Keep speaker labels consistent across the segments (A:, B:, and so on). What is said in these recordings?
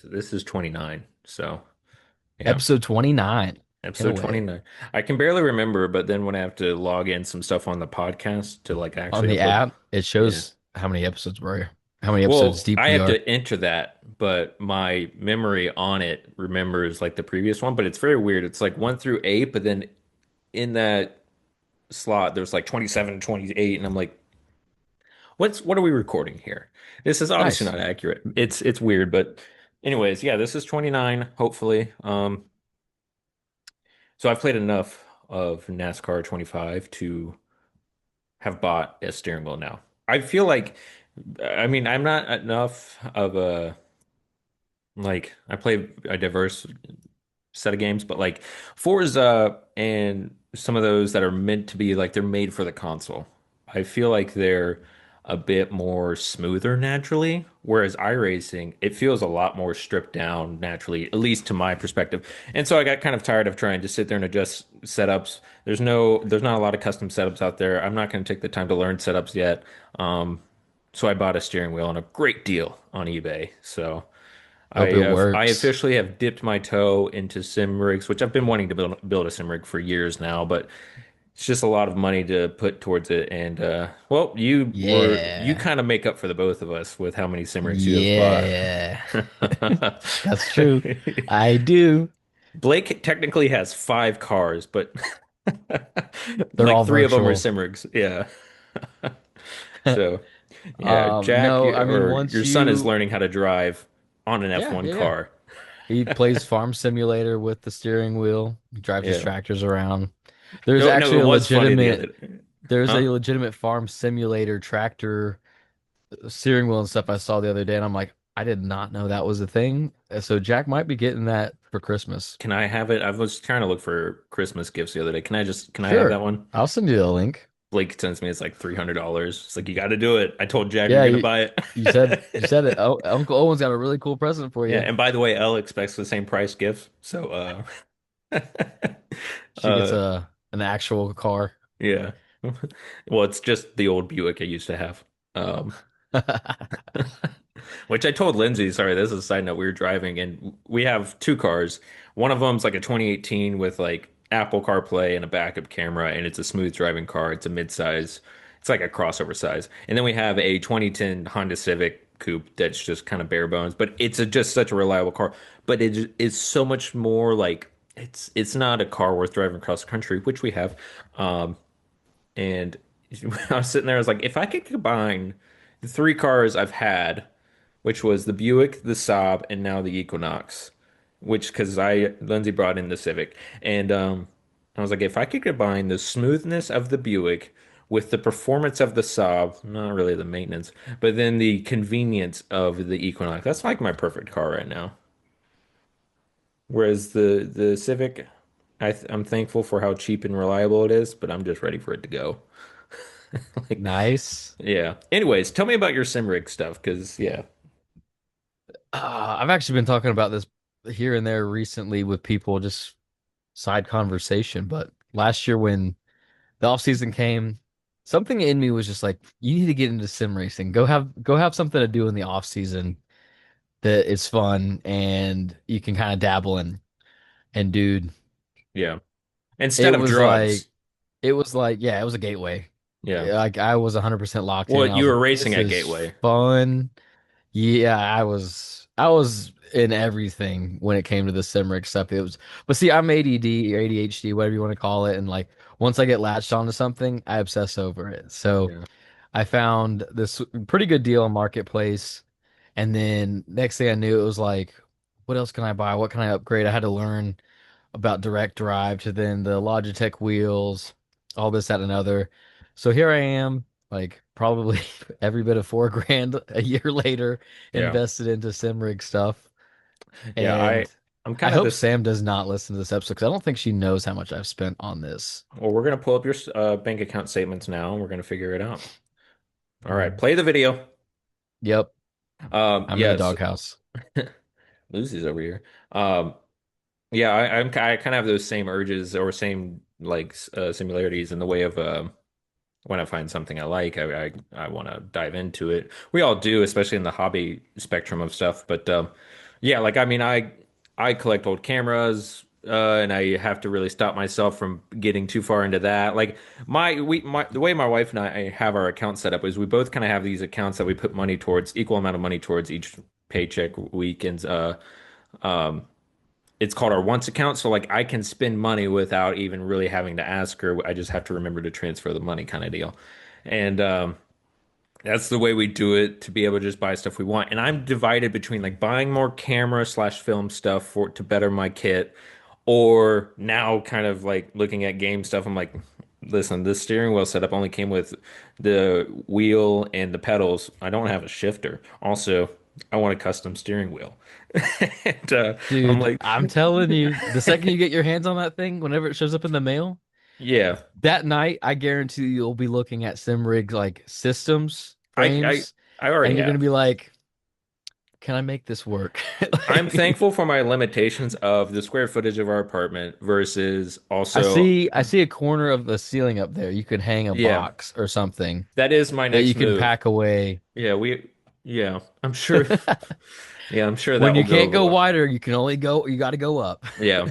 A: this is 29. So yeah,
B: Episode 29 in a
A: episode
B: way.
A: 29. I can barely remember, but then when I have to log in some stuff on the podcast to like
B: On
A: actually
B: the
A: upload,
B: app, it
A: yeah.
B: shows how many episodes were. How many episodes
A: Well,
B: deep
A: I
B: we
A: have
B: are.
A: to enter that, but my memory on it remembers like the previous one, but it's very weird. It's like 1 through 8, but then in that slot there's like 27, 28, and I'm like, what are we recording here? This is obviously
B: Nice.
A: not accurate. It's weird, but anyways, yeah, this is 29, hopefully. So I've played enough of NASCAR 25 to have bought a steering wheel now. I feel like, I mean, I'm not enough of a like I play a diverse set of games, but like Forza and some of those that are meant to be like they're made for the console. I feel like they're a bit more smoother naturally, whereas iRacing, it feels a lot more stripped down naturally, at least to my perspective. And so I got kind of tired of trying to sit there and adjust setups. There's not a lot of custom setups out there. I'm not going to take the time to learn setups yet. Um, so I bought a steering wheel on a great deal on eBay. So
B: Hope it
A: I
B: works.
A: officially have dipped my toe into sim rigs, which I've been wanting to build a sim rig for years now, but it's just a lot of money to put towards it. And well, you
B: Yeah.
A: kind of make up for the both of us with how many sim rigs you have bought.
B: Yeah. That's true. I do.
A: Blake technically has 5 cars, but
B: They're
A: like
B: all
A: 3 of them are
B: virtual.
A: sim rigs. Yeah. So yeah, Jack,
B: No, I mean
A: or
B: once
A: your son is
B: you
A: learning how to drive on an
B: yeah,
A: F1
B: yeah, yeah.
A: car.
B: He plays Farm Simulator with the steering wheel. He drives his
A: Yeah.
B: tractors around. There's
A: No, no,
B: actually
A: it was funny the other.
B: there's
A: Huh?
B: a legitimate Farm Simulator tractor steering wheel and stuff I saw the other day, and I'm like, I did not know that was a thing. So Jack might be getting that for Christmas.
A: Can I have it? I was trying to look for Christmas gifts the other day. Can I have that
B: Sure.
A: one?
B: I'll send you the link.
A: Blake sends me it's like $300. It's like you got to do it. I told Jack you're
B: Yeah,
A: gonna buy it.
B: you said it. Oh, Uncle Owen's got a really cool present for
A: Yeah,
B: you.
A: and by the way, Elle expects the same price gift. So
B: She gets
A: uh
B: a an actual car.
A: yeah. Well, it's just the old Buick I used to have. Um which I told Lindsay, sorry, this is a side note. We were driving and we have 2 cars. One of them's like a 2018 with like Apple CarPlay and a backup camera, and it's a smooth driving car. It's a midsize, it's like a crossover size. And then we have a 2010 Honda Civic Coupe that's just kind of bare bones, but it's just such a reliable car. But it is so much more like it's not a car worth driving across the country, which we have. Um, and I was sitting there, I was like, if I could combine the 3 cars I've had, which was the Buick, the Saab, and now the Equinox, which because Lindsay brought in the Civic, and I was like, if I could combine the smoothness of the Buick with the performance of the Saab, not really the maintenance, but then the convenience of the Equinox, that's like my perfect car right now. Whereas the Civic, I'm thankful for how cheap and reliable it is, but I'm just ready for it to go. Like,
B: Nice.
A: yeah. Anyways, tell me about your Simrig stuff, because yeah,
B: I've actually been talking about this here and there recently with people, just side conversation. But last year when the off season came, something in me was just like, you need to get into sim racing. Go have something to do in the off season that is fun and you can kind of dabble in. And dude,
A: yeah.
B: it
A: Instead of
B: was like
A: drugs,
B: yeah, it was a gateway.
A: yeah.
B: Like I was 100% locked in.
A: Well,
B: I
A: you
B: was
A: were
B: like,
A: racing
B: this
A: at
B: is
A: Gateway.
B: fun. Yeah, I was in everything when it came to the Simric stuff. It was, but see, I'm ADD or ADHD, whatever you want to call it, and like once I get latched onto something, I obsess over it. So
A: Yeah.
B: I found this pretty good deal on Marketplace, and then next thing I knew, it was like, what else can I buy? What can I upgrade? I had to learn about direct drive to then the Logitech wheels, all this, that, and another. So here I am, like probably every bit of 4 grand a year later,
A: Yeah.
B: invested into Simrig stuff.
A: Yeah,
B: And
A: I'm
B: I
A: kind of
B: hope
A: this.
B: Sam does not listen to this episode because I don't think she knows how much I've spent on this.
A: Well, we're gonna pull up your bank account statements now, and we're gonna figure it out. All right,
B: Mm.
A: play the video.
B: Yep, I'm in the
A: Yes,
B: doghouse.
A: Lucy's over here. Um, yeah, I kind of have those same urges or same like similarities in the way of when I find something I like, I want to dive into it. We all do, especially in the hobby spectrum of stuff. But Yeah, like I mean, I collect old cameras, and I have to really stop myself from getting too far into that. Like the way my wife and I have our account set up is we both kind of have these accounts that we put money towards, equal amount of money towards each paycheck weekends. Um, it's called our wants account, so like I can spend money without even really having to ask her. I just have to remember to transfer the money, kind of deal. And that's the way we do it to be able to just buy stuff we want. And I'm divided between like buying more camera slash film stuff for to better my kit, or now kind of like looking at game stuff. I'm like, listen, this steering wheel setup only came with the wheel and the pedals. I don't have a shifter. Also, I want a custom steering wheel. And I'm
B: Dude,
A: like,
B: I'm telling you, the second you get your hands on that thing, whenever it shows up in the mail,
A: yeah,
B: that night, I guarantee you'll be looking at Simrig like systems,
A: I I
B: frames,
A: I already
B: and you're gonna
A: have.
B: be like, can I make this work?
A: I'm
B: Like,
A: thankful for my limitations of the square footage of our apartment versus
B: I
A: also,
B: see I see a corner of the ceiling up there. You could hang a
A: yeah,
B: box or something
A: that is my
B: that
A: next
B: you can
A: move.
B: pack away.
A: Yeah, yeah, I'm sure, yeah, I'm sure that
B: When
A: will
B: you
A: go
B: can't
A: over
B: go
A: well.
B: wider, you can only go, you got to go up.
A: Yeah.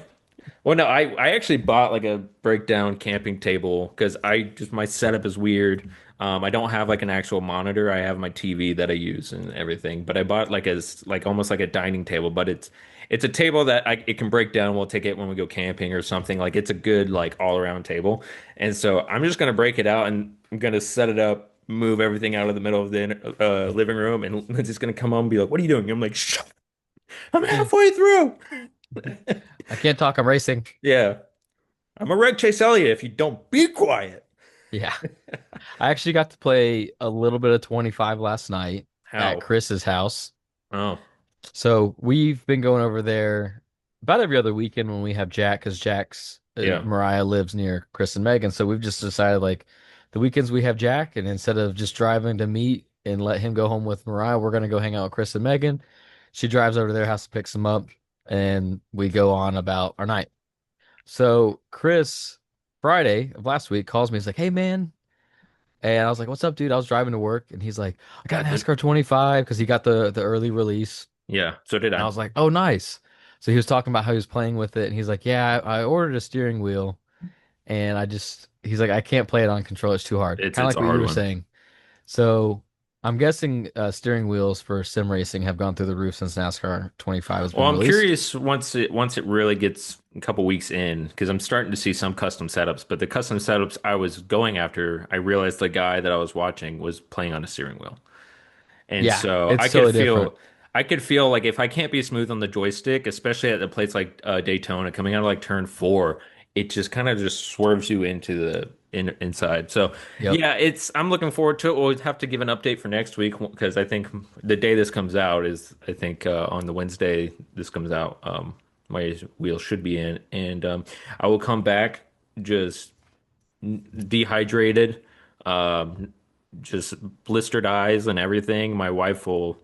A: Well, no, I actually bought like a breakdown camping table because I just my setup is weird. I don't have like an actual monitor. I have my TV that I use and everything. But I bought like like almost like a dining table, but it's a table that it can break down. We'll take it when we go camping or something. Like it's a good like all around table. And so I'm just gonna break it out and I'm gonna set it up, move everything out of the middle of the living room, and Lindsay's gonna come home and be like, "What are you doing?" I'm like, "Shut! I'm halfway through."
B: I can't talk, I'm racing.
A: Yeah. I'm a wreck Chase Elliott if you don't be quiet.
B: Yeah. I actually got to play a little bit of 25 last night at
A: How?
B: Chris's house.
A: Oh,
B: So we've been going over there about every other weekend when we have Jack, because Jack's
A: yeah.
B: Mariah lives near Chris and Megan. So we've just decided like the weekends we have Jack, and instead of just driving to meet and let him go home with Mariah, we're gonna go hang out with Chris and Megan. She drives over to their house to pick them up, and we go on about our night. So Chris, Friday of last week, calls me. He's like, "Hey man," and I was like, "What's up, dude?" I was driving to work, and he's like, "I got
A: Got
B: an
A: the
B: NASCAR 25 because he got the early release."
A: yeah, so did
B: And I
A: I.
B: was like, "Oh, nice." So he was talking about how he was playing with it, and he's like, "Yeah, I ordered a steering wheel, and he's like, I can't play it on controller; it's too hard." Kind of
A: It's
B: like
A: a
B: what you
A: hard
B: were
A: one.
B: saying. So I'm guessing steering wheels for sim racing have gone through the roof since NASCAR 25 has
A: Well,
B: been
A: I'm
B: released.
A: curious once it really gets a couple weeks in because I'm starting to see some custom setups, but the custom setups I was going after, I realized the guy that I was watching was playing on a steering wheel. And
B: Yeah,
A: so
B: it's totally different.
A: I could feel like if I can't be smooth on the joystick, especially at a place like Daytona, coming out of like turn four, it just kind of just swerves you into the inside. So
B: Yep.
A: yeah, I'm looking forward to it. We'll have to give an update for next week because I think the day this comes out is I think on the Wednesday this comes out. My wheel should be in, and I will come back just dehydrated. Um, just blistered eyes and everything. My wife will,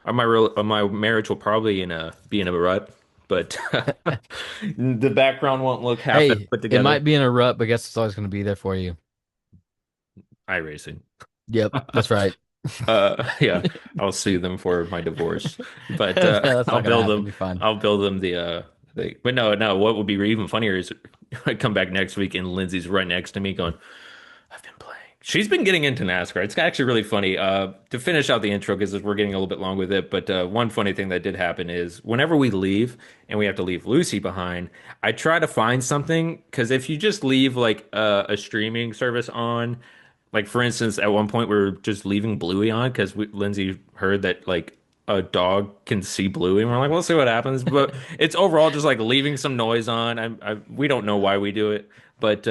A: or my marriage will probably be in a rut, but the background won't look half as
B: Hey,
A: put
B: it
A: together.
B: might be in a rut, but guess it's always going to be there for you.
A: iRacing.
B: Yep, that's right.
A: Yeah, I'll sue them for my divorce, but
B: That's not gonna happen. You're fine.
A: I'll build them but no, what would be even funnier is I come back next week and Lindsay's right next to me going, I've been playing. She's been getting into NASCAR. It's actually really funny. To finish out the intro, because we're getting a little bit long with it, but one funny thing that did happen is whenever we leave and we have to leave Lucy behind, I try to find something because if you just leave like a streaming service on, like for instance, at one point we were just leaving Bluey on because Lindsay heard that like a dog can see Bluey, and we're like, we'll see what happens. But it's overall just like leaving some noise on. We don't know why we do it, but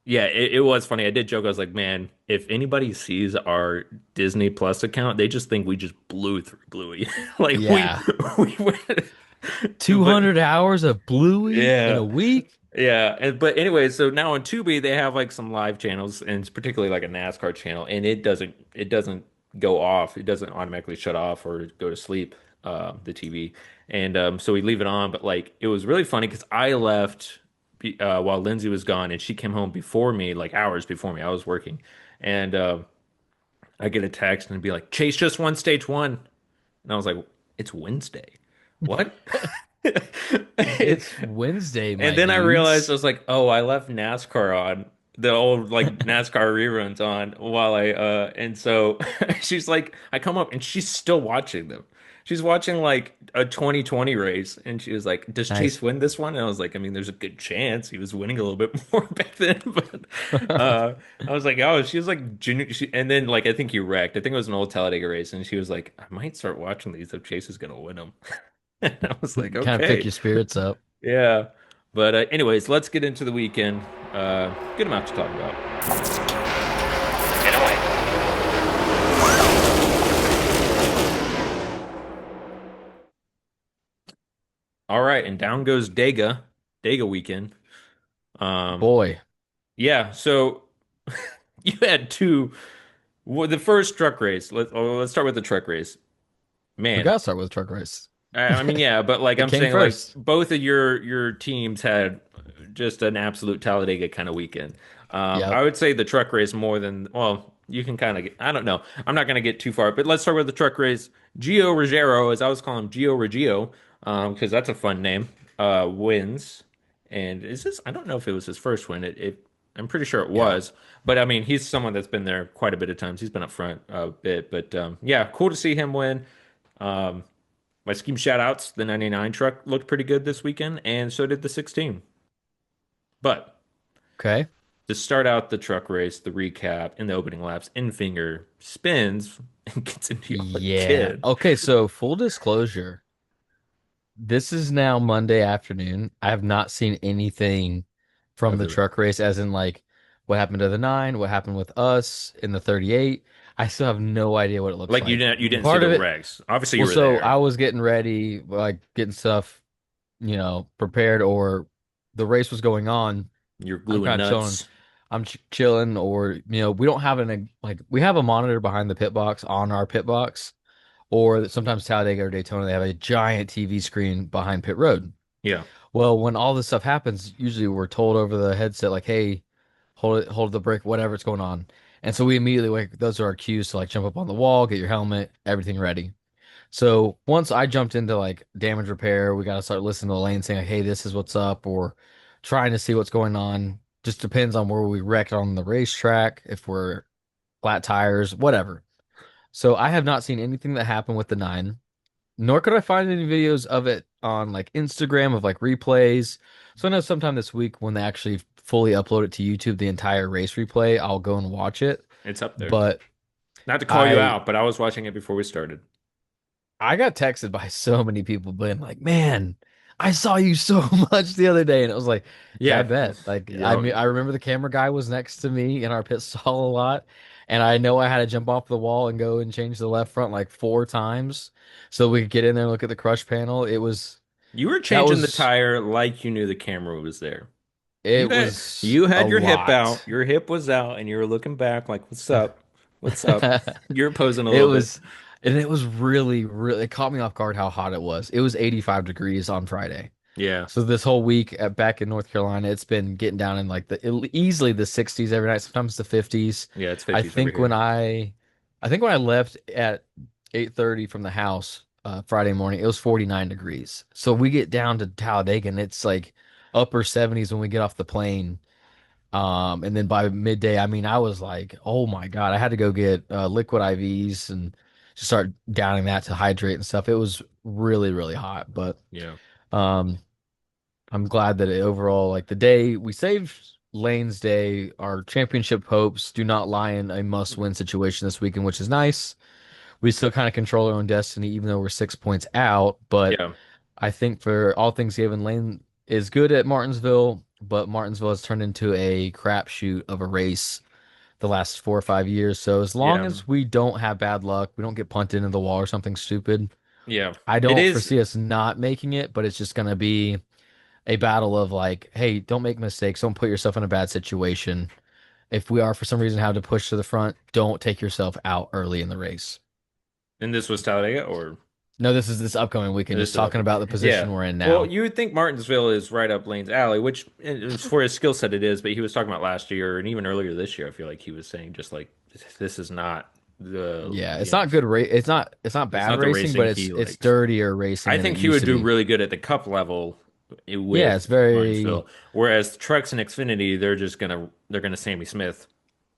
A: yeah, it was funny. I did joke. I was like, man, if anybody sees our Disney Plus account, they just think we just blew through Bluey. Like
B: Yeah.
A: we went, but
B: 200 hours of Bluey in a
A: yeah.
B: week?
A: Yeah, but anyway, so now on Tubi they have like some live channels, and it's particularly like a NASCAR channel, and it doesn't go off, it doesn't automatically shut off or go to sleep, the TV, and so we leave it on, but like it was really funny because I left while Lindsay was gone, and she came home before me, like hours before me. I was working, and I get a text and it'd be like, Chase just won stage one, and I was like, it's Wednesday. what?
B: It's Wednesday,
A: And
B: my
A: then I realized I
B: dudes.
A: was like, oh, I left NASCAR on, the old like NASCAR reruns on while and so she's like, I come up and she's still watching them. She's watching like a 2020 race and she was like, does
B: Nice.
A: Chase win this one? And I was like, I mean, there's a good chance he was winning a little bit more back then, but I was like, oh, she was like and then like I think he wrecked. I think it was an old Talladega race and she was like, I might start watching these if Chase is gonna win them. And I was like,
B: Kind of pick
A: okay.
B: your spirits up.
A: Yeah. But anyways, let's get into the weekend. Good amount to talk about. In a way. All right, and down goes Dega weekend. Um,
B: Boy,
A: yeah, so you had two. Well, the first truck race. Let's start with the truck race.
B: we
A: Man,
B: gotta start with the truck race.
A: I mean, yeah, but like
B: It
A: I'm
B: came
A: saying, like
B: first.
A: both of your teams had just an absolute Talladega kind of weekend. I
B: Yep.
A: would say the truck race more than well, you can kind of get. I don't know. I'm not going to get too far, but let's start with the truck race. Gio Ruggiero, as I was calling him, Gio Reggio, because that's a fun name. Wins, and is this? I don't know if it was his first win. I'm pretty sure it
B: Yeah.
A: was, but I mean, he's someone that's been there quite a bit of times. He's been up front a bit, but yeah, cool to see him win. Um, my scheme shout outs, the 99 truck looked pretty good this weekend, and so did the 16. But
B: Okay.
A: to start out the truck race, the recap in the opening laps, Infinger spins and gets into your
B: Yeah.
A: kid.
B: Okay, so full disclosure, this is now Monday afternoon. I have not seen anything from
A: Of
B: the
A: the
B: truck race, as in like what happened to the nine, what happened with us in the 38. I still have no idea what it looks
A: like
B: like.
A: you didn't see
B: Part
A: the
B: of it,
A: wrecks. Obviously you
B: well,
A: were
B: so
A: there.
B: I was getting ready, like getting stuff, prepared, or the race was going on.
A: You're
B: I'm
A: gluing
B: kind of chilling.
A: nuts.
B: I'm chilling, or we don't have like we have a monitor behind the pit box on our pit box, or sometimes Talladega or Daytona they have a giant TV screen behind pit road.
A: Yeah.
B: Well, when all this stuff happens, usually we're told over the headset like, "Hey, hold it, hold the brake, whatever's going on." And so we immediately like those are our cues to like jump up on the wall, get your helmet, everything ready. So once I jumped into like damage repair, we got to start listening to the lane saying, like, "Hey, this is what's up," or trying to see what's going on. Just depends on where we wrecked on the racetrack, if we're flat tires, whatever. So I have not seen anything that happened with the nine, nor could I find any videos of it on like Instagram of like replays. So I know sometime this week when they actually fully upload it to YouTube, the entire race replay, I'll go and watch it.
A: It's up there.
B: But
A: Not to call you
B: I
A: out, but I was watching it before we started.
B: I got texted by so many people being like, "Man, I saw you so much the other day," and it was like, "Yeah, I
A: Yeah.
B: bet." Like, I
A: Yeah.
B: mean, I remember the camera guy was next to me in our pit stall a lot, and I know I had to jump off the wall and go and change the left front like 4 times so we could get in there and look at the crush panel.
A: You were
B: That
A: changing the
B: was
A: tire like you knew the camera was there.
B: it was
A: You
B: a
A: had your hip out,
B: lot.
A: your hip was out, and you were looking back like, "What's up? What's up?" You're posing a
B: It
A: little bit.
B: was, and it was really, really, it caught me off guard how hot it was. It was 85 degrees on Friday.
A: Yeah,
B: So this whole week back in North Carolina, it's been getting down in like easily the 60s every night, sometimes the 50s.
A: yeah, it's
B: I
A: 50s over
B: think when
A: here.
B: I, I think when I left at 8:30 from the house Friday morning, it was 49 degrees. So we get down to Talladega and it's like upper 70s when we get off the plane. And then by midday, I mean, I was like, oh my God, I had to go get liquid IVs and just start downing that to hydrate and stuff. It was really, really hot, but
A: Yeah,
B: um, I'm glad that overall, like the day we saved Lane's day, our championship hopes do not lie in a must-win situation this weekend, which is nice. We still kind of control our own destiny, even though we're 6 points out. But
A: yeah,
B: I think for all things given, Lane is good at Martinsville, but Martinsville has turned into a crapshoot of a race the last 4 or 5 years. So as long
A: yeah,
B: as we don't have bad luck, we don't get punted into the wall or something stupid,
A: yeah.
B: I
A: It
B: don't
A: is,
B: foresee us not making it, but it's just going to be a battle of like, hey, don't make mistakes. Don't put yourself in a bad situation. If we are for some reason have to push to the front, don't take yourself out early in the race.
A: and this was Talladega, or
B: No, this is this upcoming weekend,
A: this
B: just
A: is
B: talking
A: okay.
B: about the position
A: Yeah.
B: we're in
A: Well,
B: now.
A: you would think Martinsville is right up Lane's alley, which is for his skill set it is, but he was talking about last year and even earlier this year. I feel like he was saying just like this is not.
B: Yeah, it's
A: you know,
B: not good it's not
A: it's
B: bad
A: not the
B: racing, but
A: racing
B: it's
A: he
B: it's
A: likes.
B: dirtier racing
A: I
B: than it
A: think he
B: used
A: would
B: to
A: do
B: be.
A: really good at the cup level
B: Yeah, it's
A: with
B: very
A: Martinsville, whereas trucks and Xfinity, they're gonna Sammy Smith.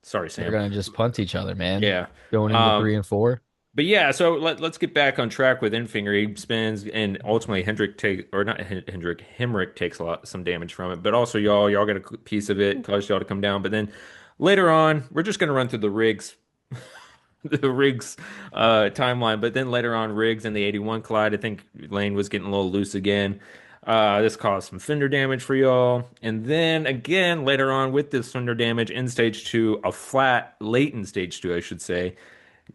A: Sorry,
B: they're
A: Sam.
B: gonna just punt each other, man.
A: Yeah.
B: Going into
A: Um,
B: 3 and 4.
A: but yeah, so let's get back on track with Infinger. He spins, and ultimately Hendrick take or not Hendrick Hemrick takes some damage from it, but also y'all get a piece of it, caused y'all to come down. But then later on, we're just gonna run through the rigs, the rigs timeline. But then later on, rigs and the 81 collide. I think Lane was getting a little loose again. This caused some fender damage for y'all, and then again later on with this fender damage in stage two, a flat late in stage two, I should say.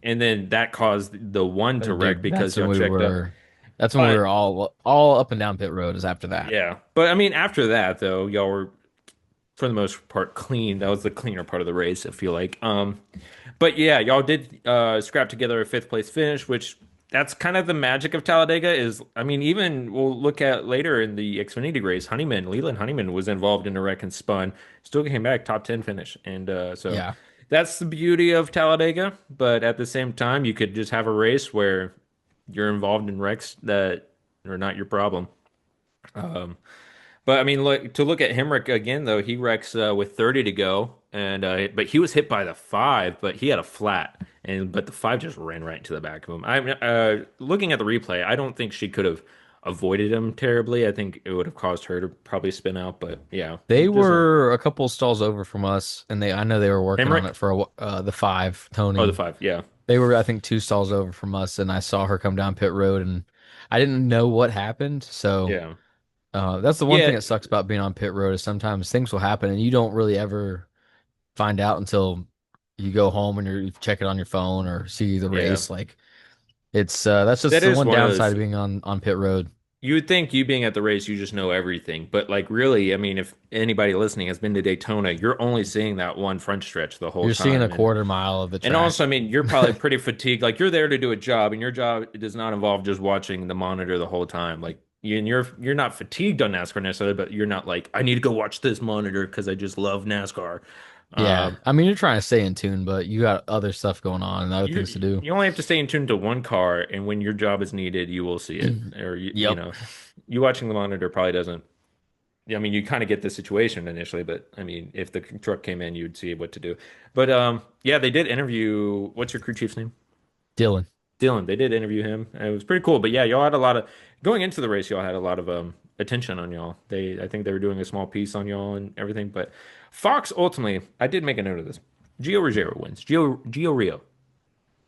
A: And then that caused the one
B: Oh,
A: to wreck
B: dude,
A: because y'all checked up.
B: that's when we
A: But
B: were all up and down pit road is after that.
A: yeah, but I mean, after that though, y'all were for the most part clean. That was the cleaner part of the race, I feel like. But yeah, y'all did scrap together a fifth place finish, which that's kind of the magic of Talladega. Is I mean, even we'll look at later in the Xfinity race, Leland Honeyman was involved in a wreck and spun, still came back top 10 finish, and so.
B: Yeah.
A: That's the beauty of Talladega, but at the same time, you could just have a race where you're involved in wrecks that are not your problem. Um, but I mean, to look at Hemrick again, though, he wrecks with 30 to go, and but he was hit by the five, but he had a flat, and but the five just ran right into the back of him. I'm looking at the replay. I don't think she could have avoided him terribly. I think it would have caused her to probably spin out. But yeah,
B: They
A: just a
B: were a couple stalls over from us, and I know they were working on
A: Hemrick.
B: it for the five,
A: Oh, the
B: Tony.
A: five. Yeah,
B: They were, I think, 2 stalls over from us, and I saw her come down pit road, and I didn't know what happened. So
A: yeah,
B: that's the one thing
A: yeah.
B: that sucks about being on pit road is sometimes things will happen, and you don't really ever find out until you go home and you check it on your phone or see the
A: Yeah.
B: race. Like it's that's just
A: That
B: the
A: is
B: one
A: one of
B: downside
A: those.
B: of being on pit road.
A: You would think you being at the race, you just know everything. But like really, I mean, if anybody listening has been to Daytona, you're only seeing that one front stretch the whole
B: You're seeing a
A: time. And
B: 1/4 mile of the
A: and
B: track.
A: also, I mean, you're probably pretty fatigued. Like you're there to do a job, and your job does not involve just watching the monitor the whole time. Like you're not fatigued on NASCAR necessarily, but you're not like, I need to go watch this monitor because I just love NASCAR.
B: Yeah,
A: Um,
B: I mean, you're trying to stay in tune, but you got other stuff going on and other things to
A: you
B: do.
A: you only have to stay in tune to one car, and when your job is needed, you will see it. Or you
B: Yep.
A: know, you watching the monitor probably doesn't. Yeah, I mean, you kind of get the situation initially, but I mean, if the truck came in, you'd see what to do. But yeah, they did interview. What's your crew chief's name?
B: Dylan.
A: Dylan. They did interview him. And it was pretty cool. But yeah, y'all had a lot of going into the race. Y'all had a lot of attention on y'all. I think they were doing a small piece on y'all and everything. But Fox ultimately, I did make a note of this. Gio Ruggiero wins. Gio Rio,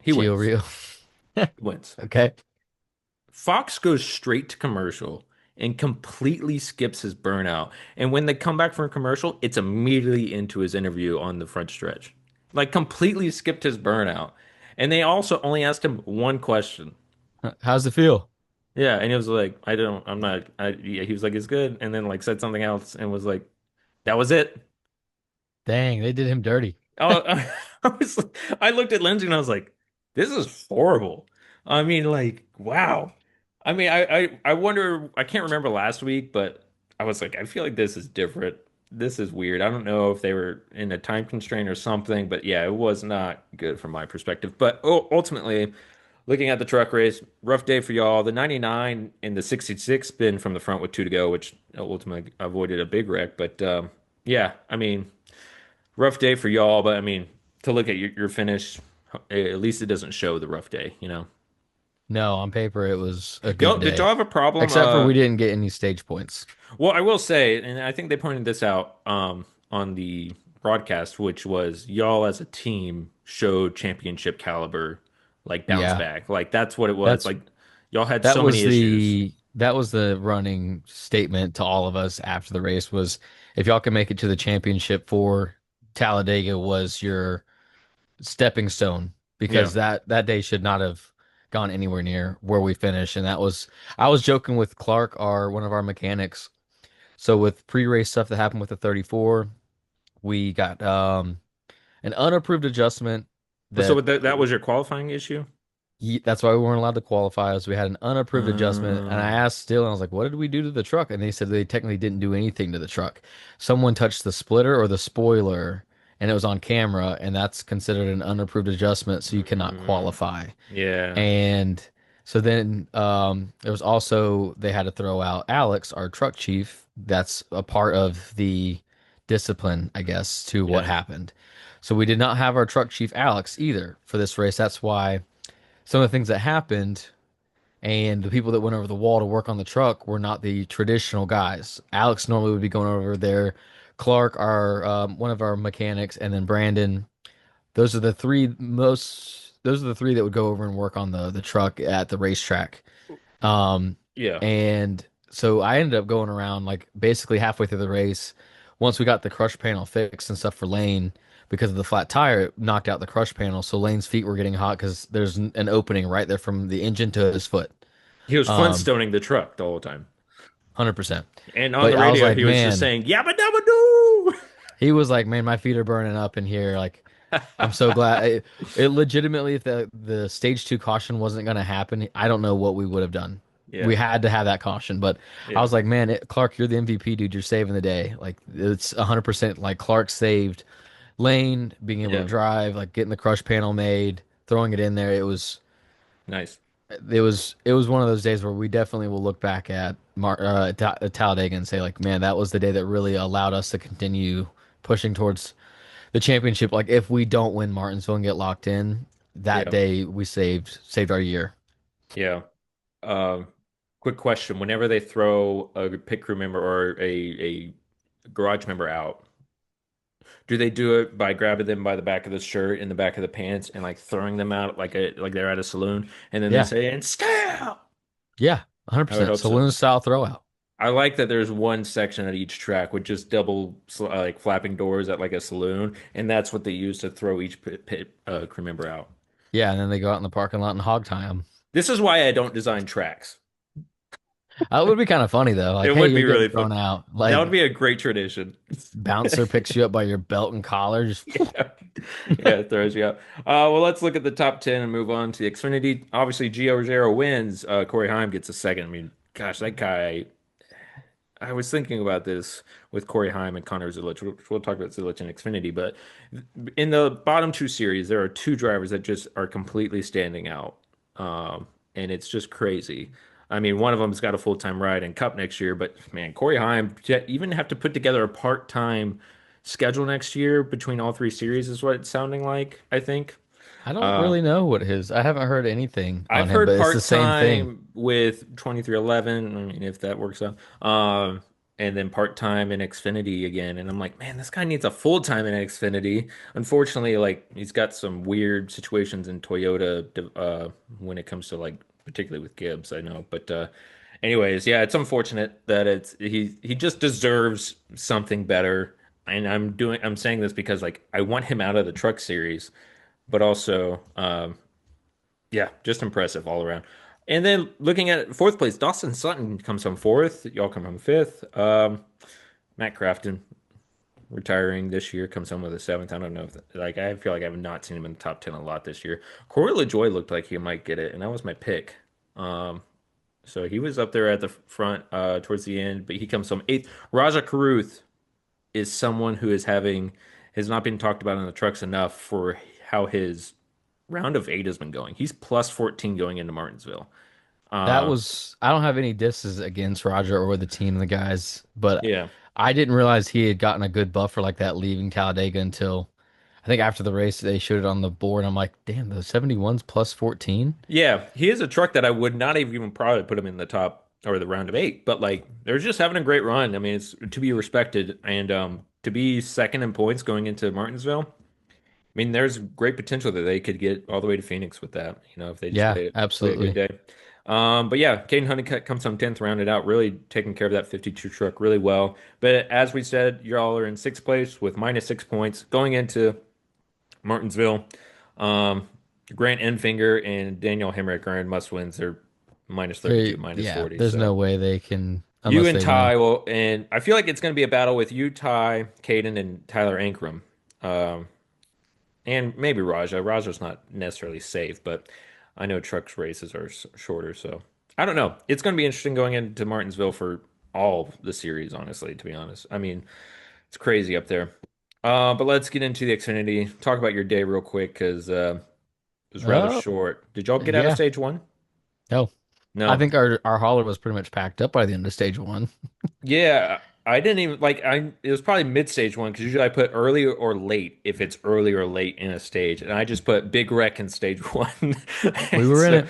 A: he
B: Gio
A: wins.
B: Rio.
A: Wins.
B: Okay.
A: Fox goes straight to commercial and completely skips his burnout. And when they come back from a commercial, it's immediately into his interview on the front stretch. Like completely skipped his burnout. And they also only asked him one question.
B: How's it feel?
A: Yeah, and he was like, I'm not, yeah, he was like, it's good. And then like said something else and was like, that was it.
B: Dang, they did him dirty.
A: Oh, I was, I looked at Lindsay and I was like, this is horrible. I mean, like, wow. I mean, I wonder, I can't remember last week, but I was like, I feel like this is different. This is weird. I don't know if they were in a time constraint or something, but yeah, it was not good from my perspective. But ultimately, looking at the truck race, rough day for y'all. The 99 and the 66 spin from the front with two to go, which ultimately avoided a big wreck. But yeah, I mean, rough day for y'all, but I mean, to look at your finish, at least it doesn't show the rough day, you know.
B: No, on paper it was a good
A: Did
B: day.
A: y'all have a problem?
B: Except for we didn't get any stage points.
A: Well, I will say, and I think they pointed this out on the broadcast, which was y'all as a team showed championship caliber, like bounce
B: Yeah.
A: back. Like that's what it was.
B: That's
A: Like y'all had so many issues.
B: that was the running statement to all of us after the race was if y'all can make it to the championship for Talladega was your stepping stone
A: Yeah.
B: because that day should not have gone anywhere near where we finished. And that was I was joking with Clark, our one of our mechanics. So with pre-race stuff that happened with the 34, we got an unapproved adjustment
A: So
B: that
A: that was your qualifying issue?
B: that's why we weren't allowed to qualify. As we had an unapproved adjustment, and I
A: Um,
B: asked still, and I was like, "What did we do to the truck?" And they said they technically didn't do anything to the truck. Someone touched the splitter or the spoiler, and it was on camera, and that's considered an unapproved adjustment, so you cannot
A: Mm,
B: qualify.
A: yeah.
B: And so then there was also they had to throw out Alex, our truck chief. That's a part of the discipline, I guess, to what
A: Yeah.
B: happened. So we did not have our truck chief Alex either for this race. That's why some of the things that happened and the people that went over the wall to work on the truck were not the traditional guys. Alex normally would be going over there. Clark, our one of our mechanics, and then Brandon. Those are the three most. Those are the three that would go over and work on the truck at the racetrack. Um,
A: Yeah.
B: and so I ended up going around like basically halfway through the race. Once we got the crush panel fixed and stuff for Lane, because of the flat tire, it knocked out the crush panel. So Lane's feet were getting hot because there's an opening right there from the engine to his foot.
A: He was
B: Um,
A: Flintstoning the truck the whole time.
B: 100%.
A: And on
B: But
A: the
B: I was
A: radio,
B: like,
A: he was just
B: man,
A: saying, Yabba Dabba Doo!
B: he was like, man, my feet are burning up in here. Like, I'm so glad. It legitimately, if the stage two caution wasn't going to happen, I don't know what we would have done. We
A: Yeah.
B: had to have that caution, but I
A: Yeah.
B: was like, man, Clark, you're the MVP, dude. You're saving the day. Like, it's 100% like Clark saved Lane, being able to
A: Yeah.
B: drive, like getting the crush panel made, throwing it in there.
A: Nice.
B: It was one of those days where we definitely will look back at Talladega and say like, man, that was the day that really allowed us to continue pushing towards the championship. Like if we don't win Martinsville and get locked in, that
A: Yeah.
B: day we saved our year.
A: Yeah. Um, Quick question. Whenever they throw a pit crew member or a garage member out, do they do it by grabbing them by the back of the shirt and the back of the pants and like throwing them out like they're at a saloon and then they
B: Yeah,
A: say, and style?
B: yeah,
A: I would
B: 100%
A: hope so.
B: saloon style throwout.
A: I like that there's one section at each track with just double like flapping doors at like a saloon, and that's what they use to throw each crew member out.
B: Yeah, and then they go out in the parking lot and hog tie them.
A: This is why I don't design tracks.
B: It would be kind of funny though.
A: It
B: Like, hey,
A: would
B: you're
A: be
B: getting
A: really
B: thrown
A: fun.
B: out.
A: That would
B: Like
A: be a great tradition.
B: bouncer picks you up by your belt and collar. Just
A: Yeah. Yeah, it throws you out. Well, let's look at the top 10 and move on to the Xfinity. Obviously, Gio Ruggiero wins. Corey Heim gets a second. I mean, gosh, that guy. I was thinking about this with Corey Heim and Connor Zilic. We'll talk about Zilic and Xfinity, but in the bottom two series, there are two drivers that just are completely standing out. And it's just crazy. I mean, one of them's got a full-time ride in Cup next year, but man, Corey Heim to even have to put together a part-time schedule next year between all three series is what it's sounding like, I think.
B: I don't
A: Uh,
B: really know what his. I haven't heard anything on
A: I've
B: him,
A: heard
B: but it's the same thing.
A: part-time with 2311. I mean, if that works out. And then part-time in Xfinity again. And I'm like, man, this guy needs a full-time in Xfinity. Unfortunately, like he's got some weird situations in Toyota when it comes to like particularly with Gibbs, I know. But anyways, yeah, it's unfortunate that he just deserves something better. And I'm saying this because like I want him out of the truck series, but also yeah, just impressive all around. And then looking at fourth place, Dawson Sutton comes from fourth. Y'all come from fifth. Matt Crafton retiring this year comes home with a seventh. I don't know if like I feel like I have not seen him in the top 10 a lot this year. Corey LaJoy looked like he might get it, and that was my pick. Um, so he was up there at the front towards the end, but he comes from eighth. Raja Karuth is someone who has not been talked about in the trucks enough for how his round of eight has been going. He's plus 14 going into Martinsville.
B: That
A: Uh,
B: was. I don't have any disses against Roger or the team, the guys, but
A: yeah.
B: I didn't realize he had gotten a good buffer like that leaving Talladega until I think after the race they showed it on the board. I'm like, damn, the 71's plus 14.
A: Yeah, he is a truck that I would not have even probably put him in the top or the round of eight, but like they're just having a great run. I mean, it's to be respected and to be second in points going into Martinsville. I mean, there's great potential that they could get all the way to Phoenix with that, if they just
B: Yeah,
A: play a good
B: absolutely.
A: day. But yeah, Caden Honeycutt comes on 10th, rounded out, really taking care of that 52 truck really well. But as we said, y'all are in sixth place with minus 6 points going into Martinsville. Um, Grant Enfinger and Daniel Hemrick are in must wins. They're minus 32, minus
B: Yeah,
A: 40.
B: there's
A: So
B: no way they can
A: you
B: unless
A: and
B: they win.
A: Ty will, and I feel like it's going to be a battle with you, Ty, Caden, and Tyler Ankrum. Um, and maybe Raja. Raja's not necessarily safe, but I know trucks races are shorter. So I don't know. It's going to be interesting going into Martinsville for all the series, honestly, to be honest. I mean, it's crazy up there. But let's get into the Xfinity. Talk about your day real quick because it was rather
B: Uh,
A: short. Did y'all get out of
B: yeah.
A: stage one?
B: No. I
A: No.
B: think our hauler was pretty much packed up by the end of stage one.
A: Yeah, I didn't even like I it was probably mid stage one because usually I put early or late if it's early or late in a stage. And I just put big wreck in stage one.
B: We were in
A: So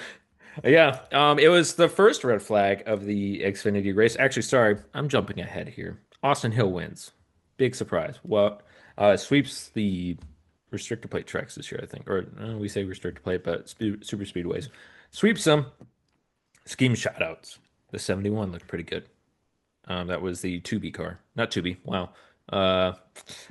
B: it.
A: yeah, it was the first red flag of the Xfinity race. Actually, sorry, I'm jumping ahead here. Austin Hill wins. Big surprise. Well, sweeps the restrictor plate tracks this year, I think. Or we say restrictor plate, but super speedways. Sweeps them. Scheme shoutouts. The 71 looked pretty good. That was the Tubi car. Not Tubi. Wow. Uh,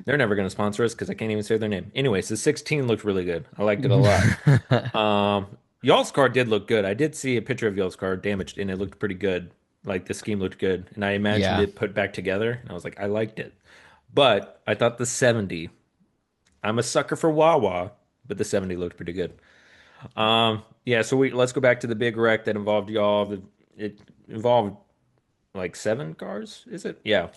A: they're never going to sponsor us because I can't even say their name. Anyways, the 16 looked really good. I liked it a lot. Y'all's car did look good. I did see a picture of y'all's car damaged, and it looked pretty good. Like the scheme looked good, and I imagined
B: Yeah.
A: it put back together, and I was like, I liked it. But I thought the 70. I'm a sucker for Wawa, but the 70 looked pretty good. Yeah. So we let's go back to the big wreck that involved y'all. It involved like seven cars, is it? Yeah.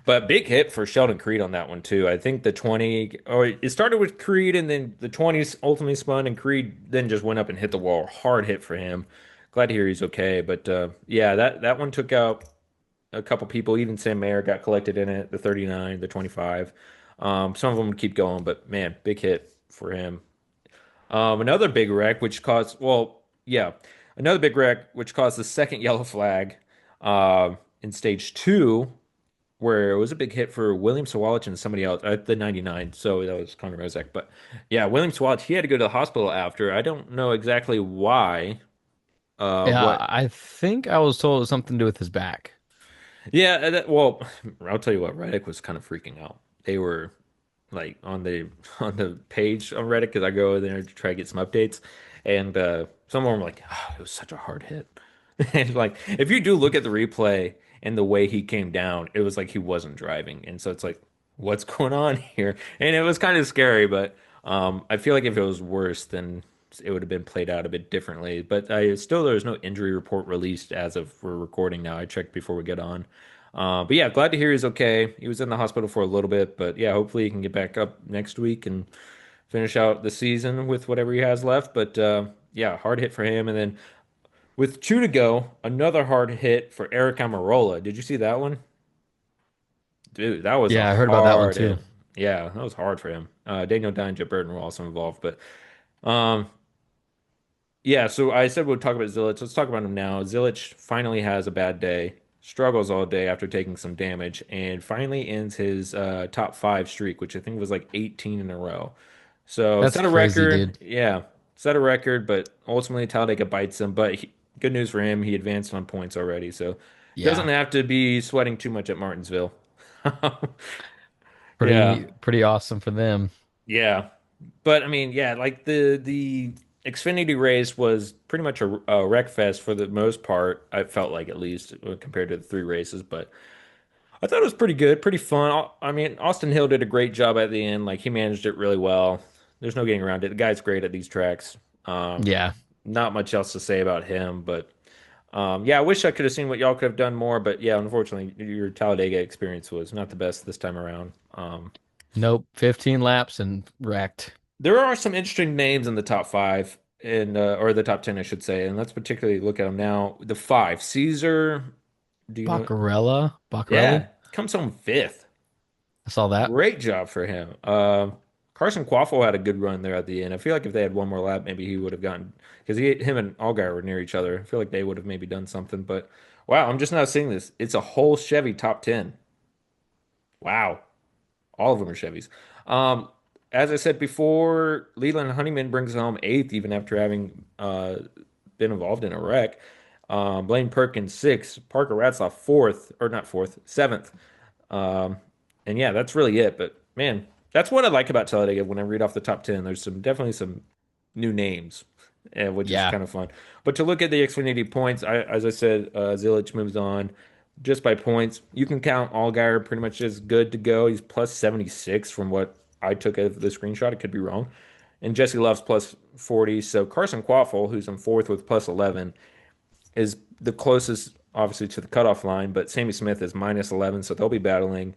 A: But big hit for Sheldon Creed on that one too. I think the 20, or it started with Creed and then the 20s ultimately spun and Creed then just went up and hit the wall. Hard hit for him. Glad to hear he's okay. But yeah, that one took out a couple people. Even Sam Mayer got collected in it, the 39, the 25. Some of them would keep going, but man, big hit for him. Another big wreck, which caused, well, yeah, another big wreck, which caused the second yellow flag in stage two, where it was a big hit for William Sawalich and somebody else at the 99. So that was Conor Rozek. But yeah, William Sawalich, he had to go to the hospital after. I don't know exactly why.
B: Yeah,
A: What?
B: I think I was told it was something to do with his back.
A: Yeah, well, I'll tell you what, Reddick was kind of freaking out. They were like on the on the page on Reddit because I go there to try to get some updates, and some of them were like, oh, it was such a hard hit. And like, if you do look at the replay and the way he came down, it was like he wasn't driving, and so it's like, what's going on here? And it was kind of scary, but I feel like if it was worse, then it would have been played out a bit differently. But I still there's no injury report released as of we're recording now. I checked before we get on. But yeah, glad to hear he's okay. He was in the hospital for a little bit, but yeah, hopefully he can get back up next week and finish out the season with whatever he has left. But yeah, hard hit for him. And then with two to go, another hard hit for Eric Amarola. Did you see that one? Dude, that was a
B: Yeah, I heard about that one
A: hard
B: too.
A: hit. Yeah, that was hard for him. Daniel Dye and Jeff Burton were also involved, but um, yeah, so I said we'll talk about Zilich. Let's talk about him now. Zilich finally has a bad day, struggles all day after taking some damage, and finally ends his top five streak, which I think was like 18 in a row. So
B: That's
A: set a
B: crazy,
A: record,
B: dude.
A: yeah, set a record, but ultimately Talladega bites him. But good news for him, he advanced on points already, so doesn't
B: Yeah.
A: have to be sweating too much at Martinsville. Yeah,
B: Pretty awesome for them.
A: yeah. But I mean, yeah, like the Xfinity race was pretty much a wreck fest for the most part. I felt like at least compared to the three races, but I thought it was pretty good, pretty fun. I mean, Austin Hill did a great job at the end. Like he managed it really well. There's no getting around it. The guy's great at these tracks. Um,
B: Yeah.
A: Not much else to say about him, but yeah, I wish I could have seen what y'all could have done more. But yeah, unfortunately, your Talladega experience was not the best this time around.
B: Nope. 15 laps and wrecked.
A: There are some interesting names in the top five, and or the top 10, I should say, and let's particularly look at them now. The five, Caesar. Do you know?
B: Baccarella? Baccarelli?
A: Yeah, comes home fifth.
B: I saw that.
A: Great job for him. Carson Quaffle had a good run there at the end. I feel like if they had one more lap, maybe he would have gotten because him and Allgaier were near each other. I feel like they would have maybe done something. But wow, I'm just now seeing this. It's a whole Chevy top 10. Wow. All of them are Chevys. Um, as I said before, Leland Honeyman brings home eighth, even after having been involved in a wreck. Blaine Perkins sixth, Parker Ratzlaff fourth, or not fourth, seventh. Um, and yeah, that's really it. But man, that's what I like about Talladega when I read off the top 10. There's definitely some new names, which is
B: Yeah.
A: kind of fun. But to look at the Xfinity points, as I said, Zilich moves on just by points. You can count Allgaier pretty much as good to go. He's plus 76 from what I took of the screenshot. It could be wrong. And Jesse Love's plus 40. So Carson Quaffle, who's in fourth with plus 11, is the closest, obviously, to the cutoff line. But Sammy Smith is minus 11, so they'll be battling.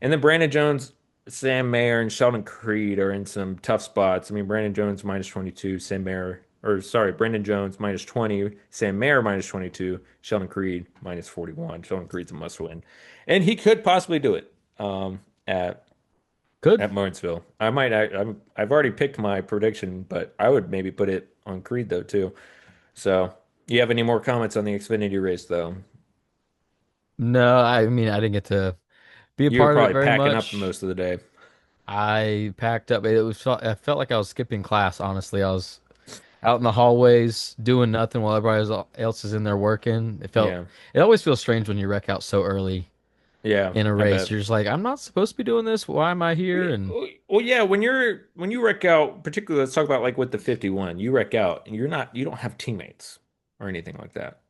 A: And then Brandon Jones. Sam Mayer and Sheldon Creed are in some tough spots. I mean, Brandon Jones minus 22, Sam Mayer, or sorry, Brandon Jones minus 20, Sam Mayer minus 22, Sheldon Creed minus 41. Sheldon Creed's a must win. And he could possibly do it at
B: Good.
A: Martinsville. I've already picked my prediction, but I would maybe put it on Creed though too. So, you have any more comments on the Xfinity race though?
B: No, I mean I didn't get to be a
A: You were
B: part of it
A: probably
B: very
A: packing up
B: much.
A: most of the day.
B: I packed up. I felt like I was skipping class, honestly. I was out in the hallways doing nothing while else is in there working.
A: Yeah.
B: It always feels strange when you wreck out so early
A: Yeah,
B: in a
A: I
B: race.
A: bet.
B: You're just like, I'm not supposed to be doing this. Why am I
A: Well,
B: here?
A: yeah,
B: And
A: yeah, when you wreck out, particularly let's talk about like with the 51, you wreck out and you don't have teammates or anything like that.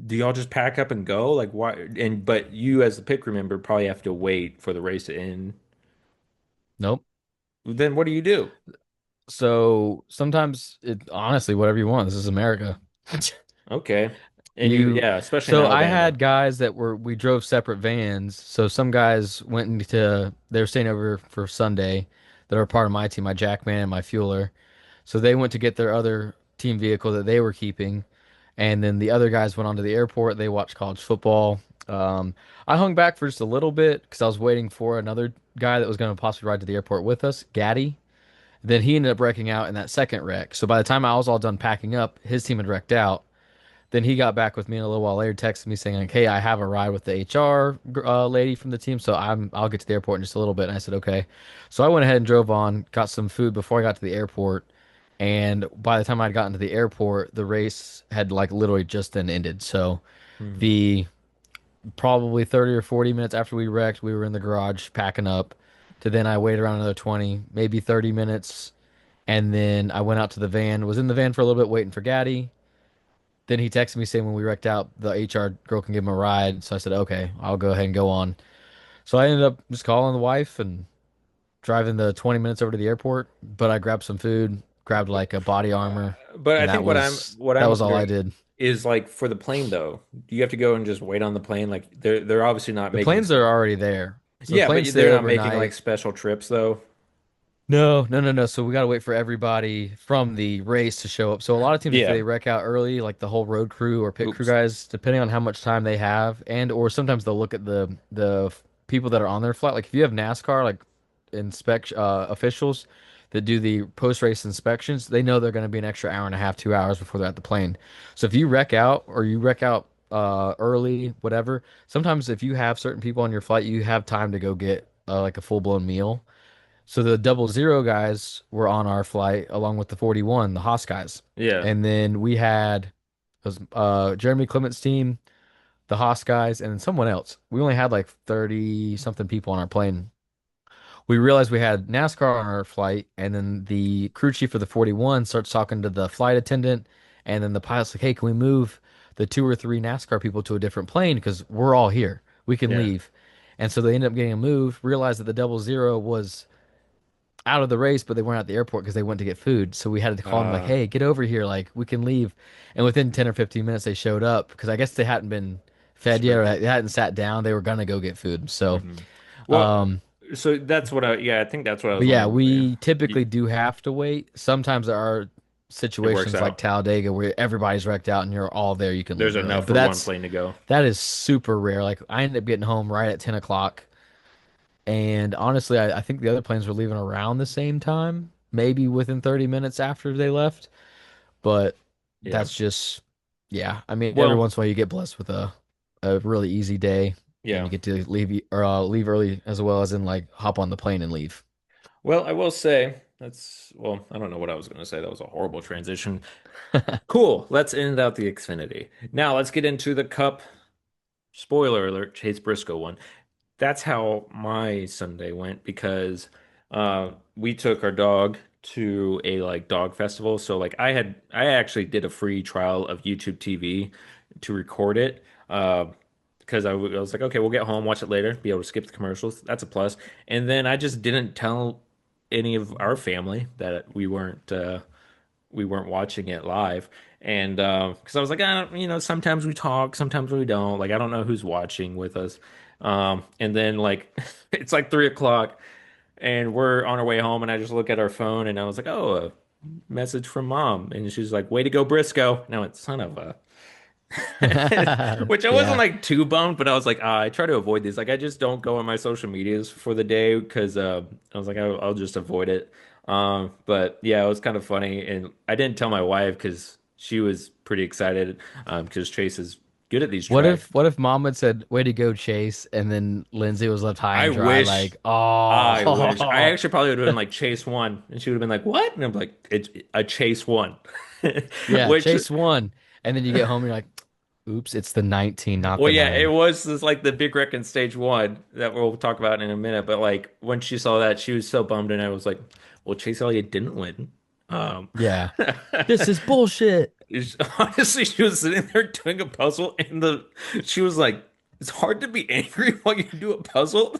A: Do y'all just pack up and go? Like why and but you as the pit crew member probably have to wait for the race to end.
B: nope.
A: Then what do you do?
B: So sometimes honestly, whatever you want. This is America.
A: Okay. And
B: You,
A: yeah, especially in
B: so I
A: Alabama.
B: had guys we drove separate vans. So some guys they were staying over for Sunday that are part of my team, my Jackman and my Fueler. So they went to get their other team vehicle that they were keeping. And then the other guys went on to the airport. They watched college football. I hung back for just a little bit because I was waiting for another guy that was going to possibly ride to the airport with us, Gaddy. Then he ended up wrecking out in that second wreck. So by the time I was all done packing up, his team had wrecked out. Then he got back with me a little while later, texted me saying like, "Hey, I have a ride with the HR lady from the team, so I'll get to the airport in just a little bit." And I said, "Okay." So I went ahead and drove on, got some food before I got to the airport, and by the time I'd gotten to the airport, the race had like literally just then ended. So
A: Hmm.
B: the probably 30 or 40 minutes after we wrecked, we were in the garage packing up. To then I waited around another 20, maybe 30 minutes, and then I went out to the van, was in the van for a little bit waiting for Gaddy. Then he texted me saying when we wrecked out, the HR girl can give him a ride. So I said, okay, I'll go ahead and go on. So I ended up just calling the wife and driving the 20 minutes over to the airport. But I grabbed some food, grabbed like a body armor,
A: But I
B: and
A: think what
B: that
A: I'm
B: was all I
A: wondering
B: did.
A: is like for the plane though, do you have to go and just wait on the plane? Like they're obviously not
B: The
A: making
B: planes are already there. So the
A: yeah,
B: planes
A: but
B: stay
A: they're not making like
B: overnight.
A: special trips though.
B: No. So we got to wait for everybody from the race to show up. So a lot of teams, if
A: Yeah.
B: they wreck out early, like the whole road crew or pit crew
A: Oops.
B: guys, depending on how much time they have, and or sometimes they'll look at people that are on their flight. Like if you have NASCAR, like officials that do the post race inspections, they know they're going to be an extra hour and a half, 2 hours before they're at the plane. So if you wreck out or you wreck out early, whatever, sometimes if you have certain people on your flight, you have time to go get like a full blown meal. So the 00 guys were on our flight along with the 41, the Haas guys.
A: Yeah.
B: And then we had Jeremy Clement's team, the Haas guys, and then someone else. We only had like 30 something people on our plane. We realized we had NASCAR on our flight, and then the crew chief of the 41 starts talking to the flight attendant, and then the pilot's like, "Hey, can we move the two or three NASCAR people to a different plane because we're all here. We can
A: Yeah.
B: leave." And so they ended up getting a move, realized that the 00 was out of the race, but they weren't at the airport because they went to get food. So we had to call them like,
A: Uh
B: "Hey, get over here! Like we can leave." And within 10 or 15 minutes, they showed up because I guess they hadn't been fed yet or
A: Served.
B: they hadn't sat down. They were gonna go get food. So,
A: Hmm. Well,
B: um,
A: so that's what I think that's what I
B: but
A: was
B: yeah,
A: wondering. Yeah.
B: we typically do have to wait. Sometimes there are
A: It works
B: situations like
A: out.
B: Talladega where everybody's wrecked out and you're all there. You can
A: There's
B: leave early,
A: enough
B: but
A: for one plane to go.
B: that is super rare. Like I ended up getting home right at 10 o'clock. And honestly, I think the other planes were leaving around the same time, maybe within 30 minutes after they left. But
A: Yeah.
B: that's just, yeah. I mean, every
A: Well,
B: once in a while you get blessed with a really easy day, and
A: yeah.
B: you get to leave early as well as in like hop on the plane and leave.
A: Well, I will say well, I don't know what I was going to say. That was a horrible transition. Cool. Let's end out the Xfinity. Now let's get into the Cup. Spoiler alert, Chase Briscoe won. That's how my Sunday went because we took our dog to a like dog festival. So like I actually did a free trial of YouTube TV to record it. Because I was like, okay, we'll get home, watch it later, be able to skip the commercials. That's a plus. And then I just didn't tell any of our family that we weren't watching it live. And because I was like, sometimes we talk, sometimes we don't. Like, I don't know who's watching with us. And then like it's like 3 o'clock. And we're on our way home, and I just look at our phone, and I was like, "Oh, a message from mom," and she's like, "Way to go, Briscoe!" And I went, "Son of a," which I wasn't
B: Yeah.
A: like too bummed, but I was like, I try to avoid these. Like, I just don't go on my social medias for the day because I was like, I'll just avoid it. But yeah, it was kind of funny, and I didn't tell my wife because she was pretty excited because Chase is good at these tracks.
B: What if mom had said, "Way to go, Chase," and then Lindsay was left high
A: I
B: and dry,
A: wish.
B: like,
A: I wish. I
B: oh,
A: actually probably would have been like Chase won, and she would have been like, "What?" And I'm like, "It's a Chase won,"
B: yeah,
A: which,
B: Chase won. And then you get home and you're like, oops, it's the 19, not
A: well,
B: the
A: yeah, it
B: 9.
A: was just like the big wreck in stage one that we'll talk about in a minute. But like when she saw that, she was so bummed, and I was like, "Well, Chase Elliott didn't win." Um,
B: Yeah. This is bullshit.
A: honestly, she was sitting there doing a puzzle, and she was like, "It's hard to be angry while you do a puzzle."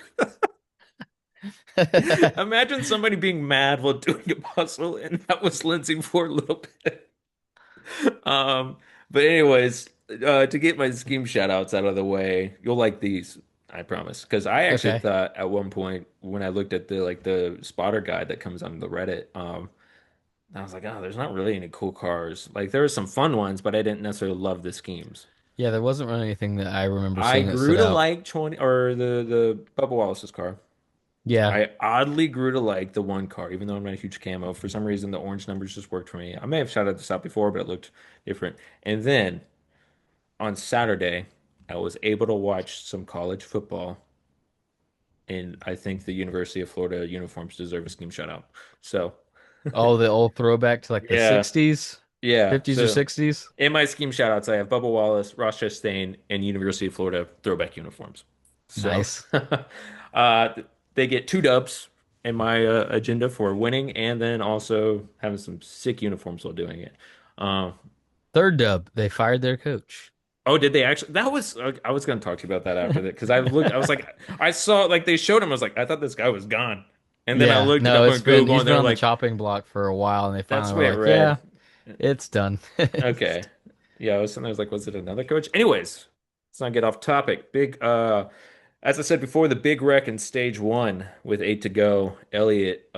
A: Imagine somebody being mad while doing a puzzle, and that was Lindsay for a little bit. Um, but anyways, to get my scheme shout outs out of the way, you'll like these, I promise. Because I actually
B: Okay.
A: thought at one point when I looked at the spotter guide that comes on the Reddit, I was like, oh, there's not really any cool cars. Like there were some fun ones, but I didn't necessarily love the schemes.
B: Yeah, there wasn't really anything that I remember
A: I
B: seeing that
A: grew
B: stood
A: to
B: out.
A: like 20 or the Bubba Wallace's car.
B: Yeah.
A: I oddly grew to like the one car, even though I'm not a huge camo. For some reason, the orange numbers just worked for me. I may have shouted this out before, but it looked different. And then on Saturday, I was able to watch some college football, and I think the University of Florida uniforms deserve a scheme shout out. So,
B: Oh, the old throwback to like the
A: yeah,
B: 60s,
A: yeah.
B: 50s or
A: So,
B: 60s.
A: in my scheme shout outs, I have Bubba Wallace, Ross Chastain, and University of Florida throwback uniforms. So,
B: Nice.
A: uh, they get 2 dubs in my agenda for winning and then also having some sick uniforms while doing it. Um,
B: Third dub, they fired their coach.
A: Oh, did they actually? That was, I was going to talk to you about that after that because I looked, I was like, I saw like they showed him. I was like, I thought this guy was gone. And then I
B: Yeah,
A: looked it
B: no,
A: up
B: it's
A: on
B: been
A: Google
B: he's
A: and
B: been
A: they're
B: on the
A: like,
B: chopping block for a while, and they
A: that's
B: finally
A: the
B: were
A: way it
B: like, yeah,
A: read.
B: it's done.
A: Okay. Yeah, I was sitting there, I was like, was it another coach? Anyways, let's not get off topic. As I said before, the big wreck in stage one with 8 to go. Elliott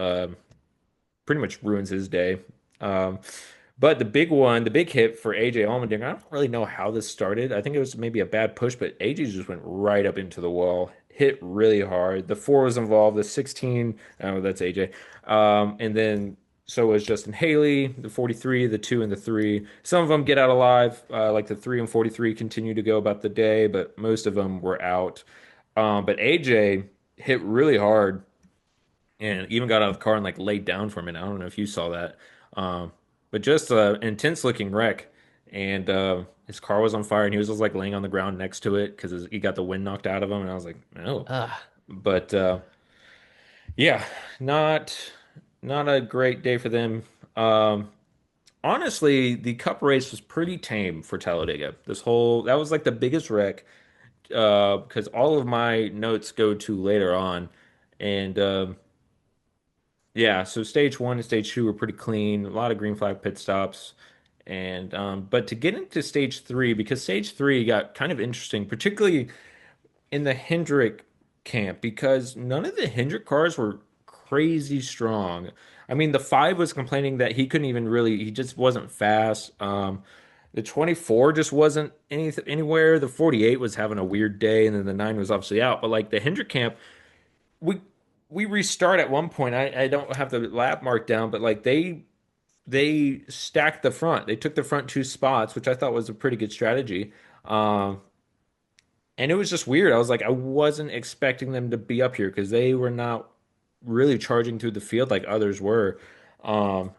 A: pretty much ruins his day. Um, but the big one, the big hit for AJ Allmendinger, I don't really know how this started. I think it was maybe a bad push, but AJ just went right up into the wall, hit really hard. The four was involved, the 16, oh, that's AJ. And then so was Justin Haley, the 43, the 2, and the 3. Some of them get out alive, like the 3 and 43 continue to go about the day, but most of them were out. But AJ hit really hard and even got out of the car and like laid down for a minute. I don't know if you saw that. Um, but just an intense looking wreck. And his car was on fire and he was just like laying on the ground next to it because he got the wind knocked out of him. And I was like, no.
B: Ah,
A: But yeah, not not a great day for them. Um, honestly, the cup race was pretty tame for Talladega. That was like the biggest wreck because all of my notes go to later on. And yeah, so stage one and stage two were pretty clean. A lot of green flag pit stops, and but to get into stage three, because stage three got kind of interesting, particularly in the Hendrick camp, because none of the Hendrick cars were crazy strong. I mean, the five was complaining that he couldn't even really, he just wasn't fast. The 24 just wasn't anywhere. The 48 was having a weird day, and then the 9 was obviously out. But like the Hendrick camp we we restart at one point. I don't have the lap mark down, but like they stacked the front. They took the front 2 spots, which I thought was a pretty good strategy. Um, and it was just weird. I was like, I wasn't expecting them to be up here because they were not really charging through the field like others were. Um,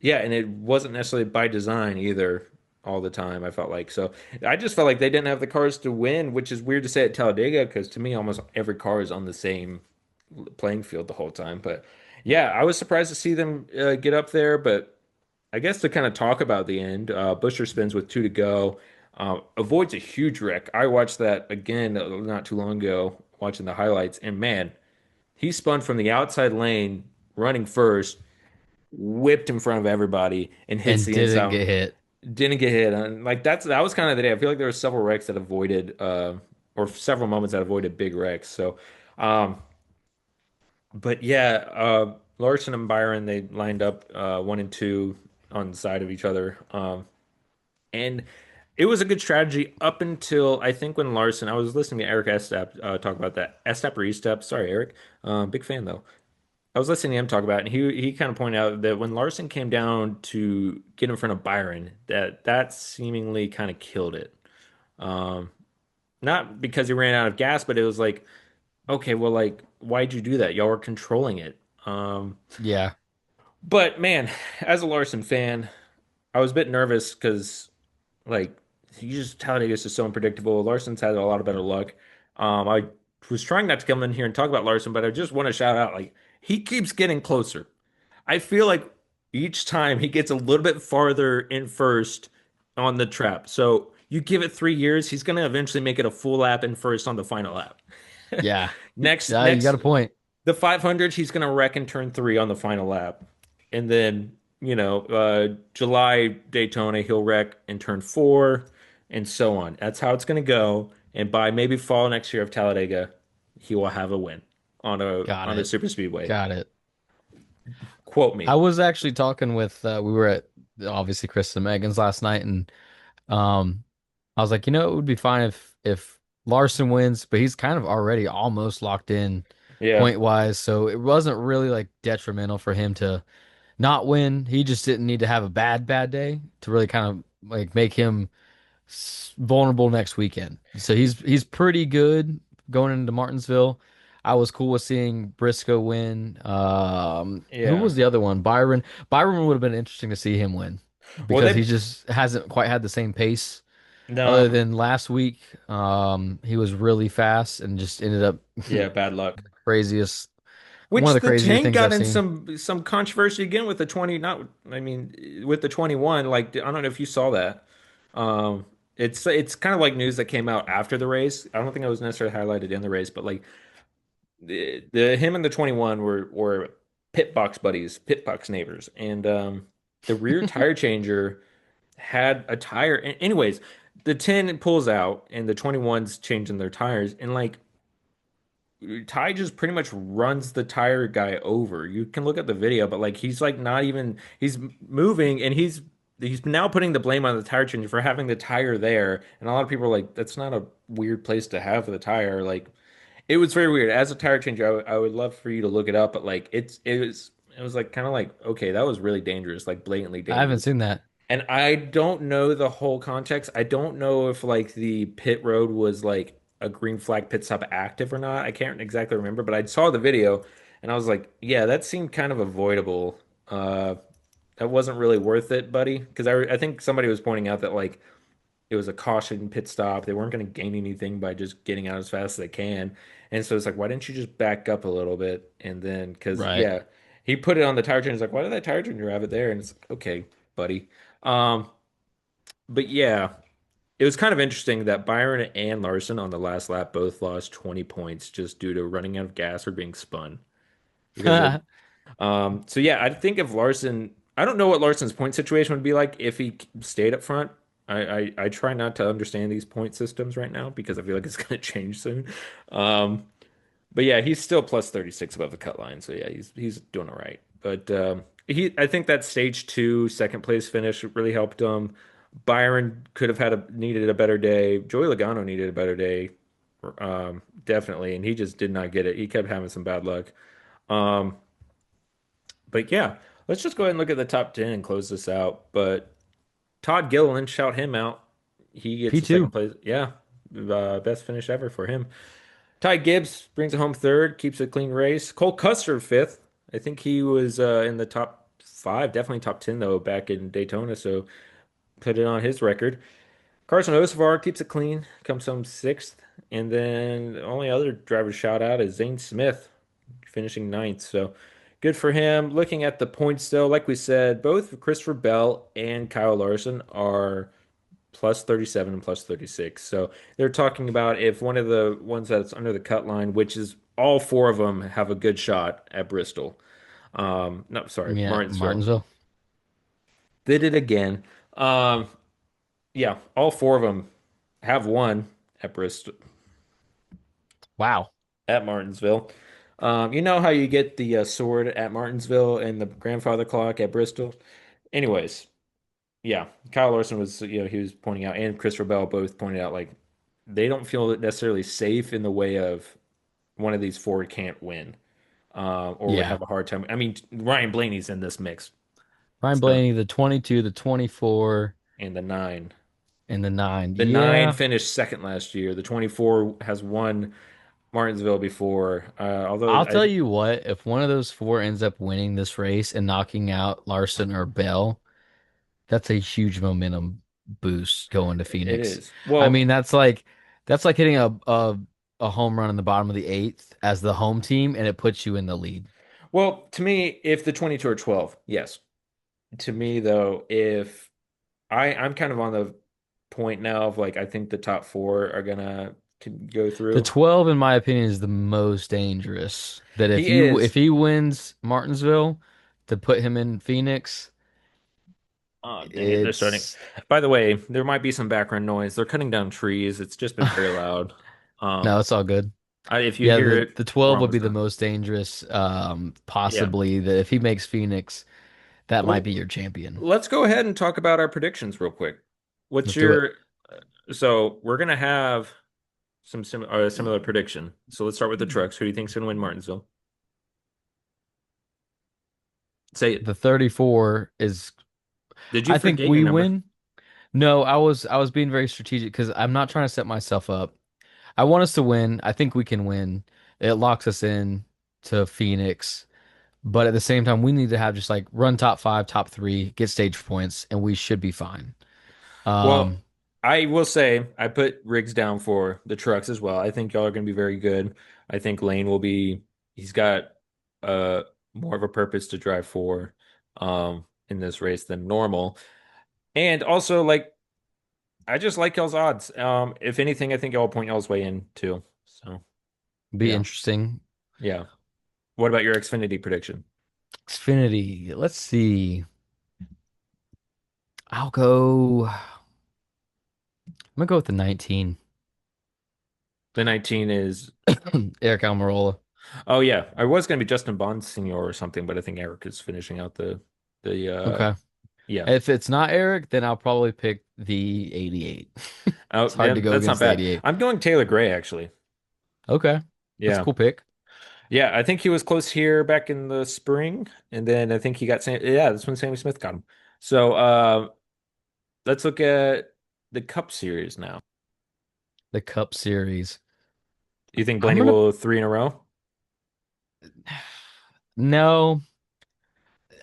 A: yeah, and it wasn't necessarily by design either all the time, I felt like. So I just felt like they didn't have the cars to win, which is weird to say at Talladega because to me, almost every car is on the same playing field the whole time. But yeah, I was surprised to see them get up there. But I guess to kind of talk about the end, Busher spins with 2 to go, avoids a huge wreck. I watched that again not too long ago, watching the highlights, and man, he spun from the outside lane, running first, whipped in front of everybody, and hits
B: and
A: the
B: didn't
A: inside.
B: get hit.
A: Didn't get hit. And like that was kind of the day. I feel like there were several wrecks that avoided, or several moments that avoided big wrecks. So. Um, But yeah, Larson and Byron, they lined up 1 and 2 on the side of each other. And it was a good strategy up until I think when Larson, I was listening to Eric Estep talk about that. Estep or Estep, sorry, Eric. Big fan though. I was listening to him talk about it, and he kind of pointed out that when Larson came down to get in front of Byron, that seemingly kind of killed it. Um, Not because he ran out of gas, but it was like, okay, well, like, why'd you do that? Y'all were controlling it.
B: Yeah.
A: But man, as a Larson fan, I was a bit nervous because like you just Talladega is just so unpredictable. Larson's had a lot of better luck. I was trying not to come in here and talk about Larson, but I just want to shout out like he keeps getting closer. I feel like each time he gets a little bit farther in first on the trap. So you give it 3 years, he's gonna eventually make it a full lap in first on the final lap.
B: Yeah.
A: Next,
B: Yeah, you got
A: next
B: a point.
A: the 500, he's gonna wreck in turn three on the final lap, and then July Daytona, he'll wreck in turn four, and so on. That's how it's gonna go. And by maybe fall next year of Talladega, he will have a win
B: Got
A: on a
B: it.
A: super speedway.
B: Got it.
A: Quote
B: I
A: me.
B: was actually talking with we were at obviously Chris and Megan's last night, and um I was like, it would be fine if Larson wins, but he's kind of already almost locked in
A: Yeah,
B: point wise, so it wasn't really like detrimental for him to not win. He just didn't need to have a bad day to really kind of like make him vulnerable next weekend. So he's pretty good going into Martinsville. I was cool with seeing Briscoe win. Who
A: yeah.
B: was the other one? Byron. Byron would have been interesting to see him win
A: Well,
B: because he just hasn't quite had the same pace. Other
A: no,
B: than last week, he was really fast and just ended up
A: yeah, bad luck.
B: craziest, one of
A: Which
B: the
A: the
B: crazier
A: 10
B: things
A: got
B: I've
A: in
B: seen.
A: some controversy again with the 20, not I mean with the 21, like I don't know if you saw that. Um it's kind of like news that came out after the race. I don't think it was necessarily highlighted in the race, but like the him and the 21 were pit box buddies, pit box neighbors. And the rear tire changer had a tire. Anyways, the 10 pulls out and the 21's changing their tires and like Ty just pretty much runs the tire guy over. You can look at the video, but like he's like not even he's moving and he's now putting the blame on the tire changer for having the tire there. And a lot of people are like, that's not a weird place to have the tire. Like it was very weird. As a tire changer, I would love for you to look it up, but like it was like kind of like okay, that was really dangerous, like blatantly
B: I haven't
A: dangerous.
B: seen that.
A: And I don't know the whole context. I don't know if like the pit road was like a green flag pit stop active or not. I can't exactly remember, but I saw the video and I was like, yeah, that seemed kind of avoidable. That wasn't really worth it, buddy. Because I think somebody was pointing out that like it was a caution pit stop. They weren't going to gain anything by just getting out as fast as they can. And so it's like, why didn't you just back up a little bit? And then, because
B: Right.
A: yeah, he put it on the tire changer. He's like, why did that tire changer have it there? And it's like, okay, buddy. Um, but yeah, it was kind of interesting that Byron and Larson on the last lap both lost 20 points just due to running out of gas or being spun. Because of so yeah, I think if Larson, I don't know what Larson's point situation would be like if he stayed up front. I try not to understand these point systems right now because I feel like it's going to change soon. Um, but yeah, he's still plus 36 above the cut line, so yeah, he's doing all right. But I think that stage two second place finish really helped him. Byron could have needed a better day. Joey Logano needed a better day, definitely, and he just did not get it. He kept having some bad luck. Um, but yeah, let's just go ahead and look at the top 10 and close this out. But Todd Gilliland, shout him out. He gets the second
B: P2.
A: place. Yeah, best finish ever for him. Ty Gibbs brings it home third, keeps a clean race. Cole Custer fifth. I think he was in the top five, definitely top 10 though, back in Daytona. So put it on his record. Carson Hocevar keeps it clean, comes home sixth. And then the only other driver shout out is Zane Smith, finishing ninth. So good for him. Looking at the points though, like we said, both Christopher Bell and Kyle Larson are plus 37 and plus 36. So they're talking about if one of the ones that's under the cut line, which is all four of them have a good shot at Bristol. No, sorry,
B: Yeah,
A: Martinsville.
B: Martinsville.
A: Did it again. Um, yeah, all four of them have won at Bristol,
B: Wow.
A: at Martinsville. You know how you get the sword at Martinsville and the grandfather clock at Bristol? Anyways, yeah, Kyle Larson was, he was pointing out, and Christopher Bell both pointed out, like, they don't feel necessarily safe in the way of one of these four can't win, or would
B: Yeah.
A: have a hard time. I mean, Ryan Blaney's in this mix,
B: Ryan
A: so,
B: Blaney, the 22, the 24,
A: and the nine.
B: and the 9.
A: The nine
B: Yeah.
A: finished second last year. The 24 has won Martinsville before. Although
B: I'll
A: I,
B: tell you what, if one of those four ends up winning this race and knocking out Larson or Bell, that's a huge momentum boost going to
A: it
B: Phoenix.
A: is.
B: I
A: Well,
B: mean, that's like hitting a home run in the bottom of the eighth as the home team, and it puts you in the lead.
A: to me, if the 22 or 12, yes. To me, though, if I'm kind of on the point now of like I think the top four are gonna can go
B: The
A: through.
B: 12, in my opinion, is the most dangerous. That
A: He is.
B: if he wins Martinsville, to put him in Phoenix,
A: Oh, dang it, they're starting.
B: it's
A: By the way, there might be some background noise. They're cutting down trees. It's just been very loud.
B: no,
A: Um,
B: it's all good.
A: if you
B: Yeah,
A: hear
B: the
A: it,
B: the
A: we're
B: 12 would be
A: almost
B: the
A: done.
B: most dangerous,
A: Yeah.
B: possibly that if he makes Phoenix, that might be
A: Well,
B: your champion.
A: let's go ahead and talk about our predictions real quick. What's
B: Let's do it.
A: your so we're gonna have some similar prediction. So let's start with the trucks. Who do you think's gonna win Martinsville? Say it.
B: The 34 is,
A: Did you
B: I think
A: forget your
B: we
A: number?
B: win. No, I was being very strategic because I'm not trying to set myself up. I want us to win. I think we can win. It locks us in to Phoenix. But at the same time, we need to have just like run top five, top three, get stage points, and we should be fine.
A: Well,
B: Um,
A: I will say I put Riggs down for the trucks as well. I think y'all are going to be very good. I think Lane will be. He's got uh more of a purpose to drive for in this race than normal. And also, like, I just like y'all's odds. If anything, I think y'all point y'all's way in too. So
B: be
A: yeah,
B: interesting.
A: yeah. What about your Xfinity prediction?
B: Xfinity. Let's see. I'll go. I'm gonna go with the 19.
A: The 19 is.
B: Eric Almirola.
A: Oh yeah, I was going to be Justin Bonsignor or something, but I think Eric is finishing out the.
B: Okay.
A: Yeah.
B: If it's not Eric, then I'll probably pick the 88.
A: Oh,
B: It's hard
A: yeah,
B: to go
A: that's not
B: against the
A: bad.
B: 88.
A: I'm going Taylor Gray actually.
B: Okay. That's a
A: Yeah.
B: cool pick.
A: Yeah, I think he was close here back in the spring, and then I think he got Sam. Yeah, that's when Sammy Smith got him. So, let's look at the Cup Series now.
B: The Cup Series.
A: You think
B: I'm
A: Blaney
B: gonna
A: will three in a row?
B: no.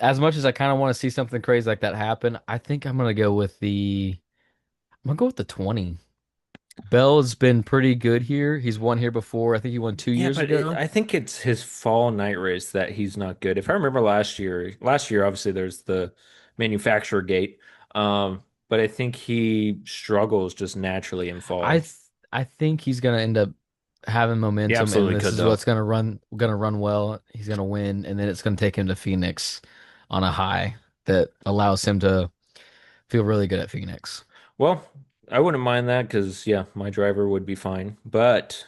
B: As much as I kind of want to see something crazy like that happen, I think I'm gonna go with the. I'm gonna go with the 20. Bell's been pretty good here. He's won here before. I think he won two
A: Yeah,
B: years
A: but
B: ago.
A: I think it's his fall night race that he's not good. If I remember last year obviously there's the manufacturer gate, but I think he struggles just naturally in
B: I
A: fall.
B: th I think he's gonna end up having
A: He
B: momentum, and
A: absolutely
B: this
A: could
B: is
A: though.
B: what's gonna run well. He's gonna win, and then it's gonna take him to Phoenix on a high that allows him to feel really good at Phoenix.
A: Well, I wouldn't mind that because yeah, my driver would be fine. But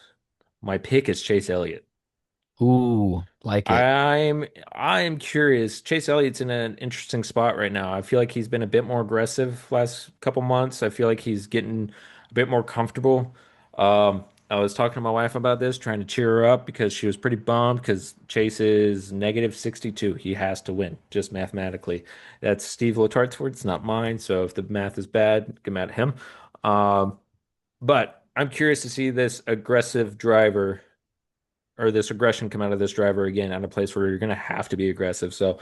A: my pick is Chase Elliott.
B: Ooh, like it.
A: I'm curious. Chase Elliott's in an interesting spot right now. I feel like he's been a bit more aggressive last couple months. I feel like he's getting a bit more comfortable. I was talking to my wife about this, trying to cheer her up because she was pretty bummed because Chase is negative 62. He has to win, just mathematically. That's Steve Letart's words, not mine. So if the math is bad, get mad at him. Um, but I'm curious to see this aggressive driver or this aggression come out of this driver again at a place where you're going to have to be aggressive. So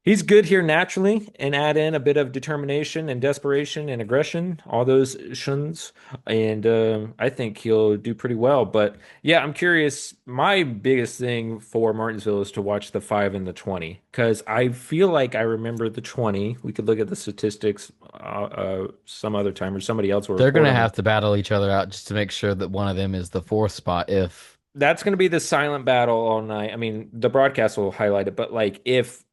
A: he's good here naturally and add in a bit of determination and desperation and aggression, all those shuns. And I think he'll do pretty well. But yeah, I'm curious. My biggest thing for Martinsville is to watch the 5 and the 20 because I feel like I remember the 20. We could look at the statistics some other time or somebody else will
B: They're
A: report
B: gonna
A: on them.
B: have to battle each other out just to make sure that one of them is the fourth spot. If
A: That's going to be the silent battle all night. I mean, the broadcast will highlight it, but like if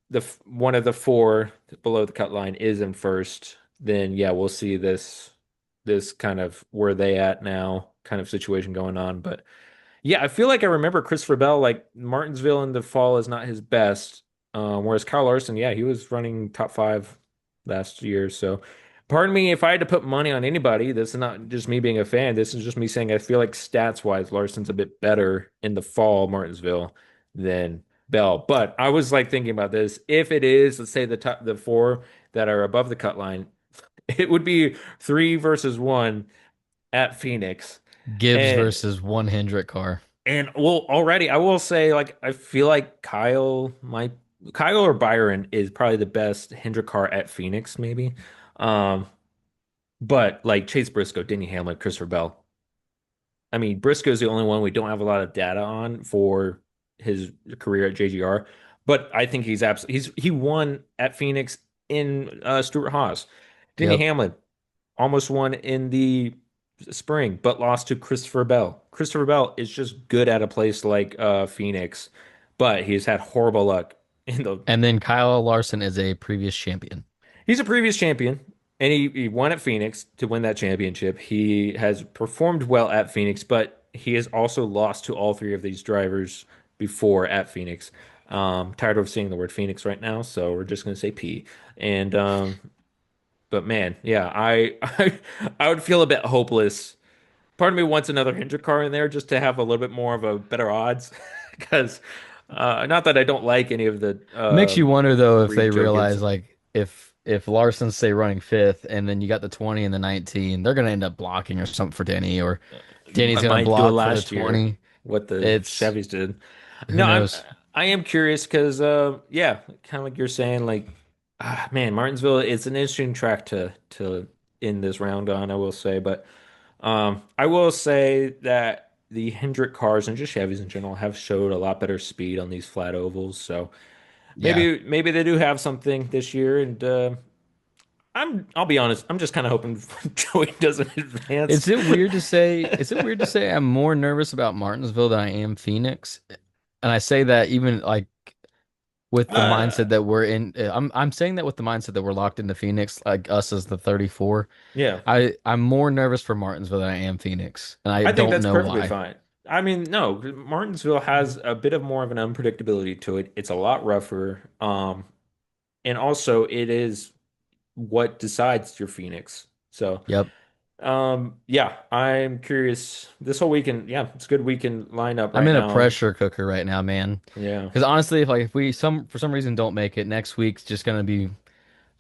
A: one of the four below the cut line is in first, then yeah, we'll see this kind of where they at now kind of situation going on. But Yeah, I feel like I remember Christopher Bell, like Martinsville in the fall is not his best. Whereas Kyle Larson, yeah, he was running top five last year. So, pardon me if I had to put money on anybody. This is not just me being a fan. This is just me saying I feel like stats wise, Larson's a bit better in the fall, Martinsville, than Bell. But I was like thinking about this. If it is, let's say the four that are above the cut line, it would be three versus one at Phoenix.
B: Gibbs
A: And
B: versus one Hendrick car.
A: well, already I will say, like, I feel like Kyle or Byron is probably the best Hendrick car at Phoenix, maybe. Um, but like Chase Briscoe, Denny Hamlin, Christopher Bell. I mean, Briscoe's the only one we don't have a lot of data on for his career at JGR, but I think he's absolutely he won at Phoenix in Stuart Haas. Denny
B: Yep.
A: Hamlin almost won in the spring, but lost to Christopher Bell. Christopher Bell is just good at a place like Phoenix, but he's had horrible luck in the.
B: And then Kyle Larson is a previous champion.
A: He's a previous champion, and he won at Phoenix to win that championship. He has performed well at Phoenix, but he has also lost to all three of these drivers before at Phoenix. Tired of seeing the word Phoenix right now, so we're just going to say P. And but man, yeah, I would feel a bit hopeless. Part of me wants another Hendrick car in there just to have a little bit more of a better odds, because not that I don't like any of the
B: It makes you wonder though if
A: Reed
B: they
A: Joe
B: realize
A: Gibson.
B: like if Larson's say running fifth and then you got the 20 and the 19, they're gonna end up blocking or something for Denny or Denny's
A: I
B: gonna
A: might do it
B: block for the
A: last year,
B: 20.
A: what the
B: It's
A: Chevys did.
B: who
A: No,
B: knows.
A: I am curious because yeah, kind of like you're saying, like man, Martinsville it's an interesting track to end this round on, I will say, but I will say that the Hendrick cars and just Chevys in general have showed a lot better speed on these flat ovals, so
B: Yeah.
A: maybe they do have something this year, and I'll be honest, I'm just kind of hoping Joey doesn't advance.
B: Is it weird to say I'm more nervous about Martinsville than I am Phoenix? And I say that even like with the mindset
A: Uh,
B: that we're in, I'm saying that with the mindset that we're locked into Phoenix, like us as the 34.
A: yeah.
B: I'm more nervous for Martinsville than I am Phoenix, and I
A: I think
B: don't
A: that's
B: know
A: perfectly
B: why.
A: fine. I mean, no, Martinsville has a bit of more of an unpredictability to it. It's a lot rougher. And also it is what decides your Phoenix. So,
B: Yep.
A: yeah, I'm curious. This whole weekend, yeah, it's a good weekend lineup
B: I'm
A: right
B: in a
A: now.
B: pressure cooker right now, man.
A: Yeah.
B: Because honestly, if we some for some reason don't make it, next week's just gonna be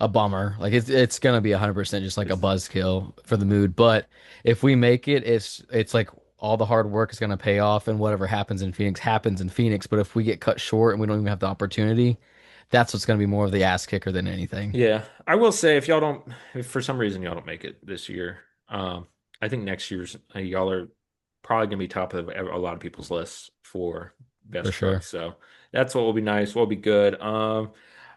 B: a bummer. Like it's gonna be 100% just like a
A: It's,
B: buzzkill for the mood. But if we make it, it's like all the hard work is gonna pay off, and whatever happens in Phoenix happens in Phoenix. But if we get cut short and we don't even have the opportunity, that's what's gonna be more of the ass kicker than anything.
A: yeah, I will say if for some reason y'all don't make it this year, I think next year's y'all are probably gonna be top of a lot of people's lists for
B: For
A: best
B: sure.
A: trucks. So that's what will be nice. What will be good.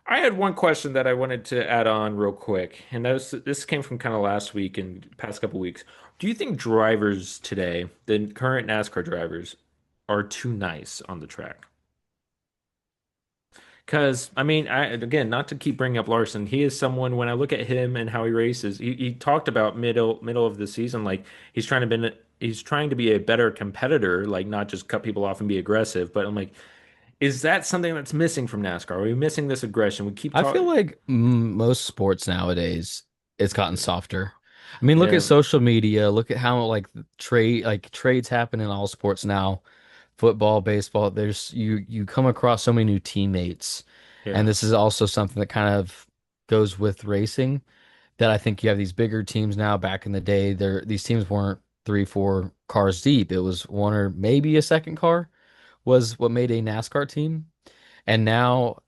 A: I had one question that I wanted to add on real quick, and this came from kind of last week and past couple weeks. Do you think drivers today, the current NASCAR drivers, are too nice on the track? Because I mean, again, not to keep bringing up Larson, he is someone when I look at him and how he races, he talked about middle of the season, like he's trying to be a better competitor, like not just cut people off and be aggressive. But I'm like, is that something that's missing from NASCAR? Are we missing this aggression? We keep
B: I feel
A: talking,
B: like most sports nowadays it's gotten softer. I mean, look at
A: yeah,
B: social media. Look at how trades happen in all sports now. Football, baseball. There's you come across so many new teammates, and
A: yeah,
B: this is also something that kind of goes with racing. That I think you have these bigger teams now. Back in the day, these teams weren't three, four cars deep. It was one or maybe a second car was what made a NASCAR team. And now,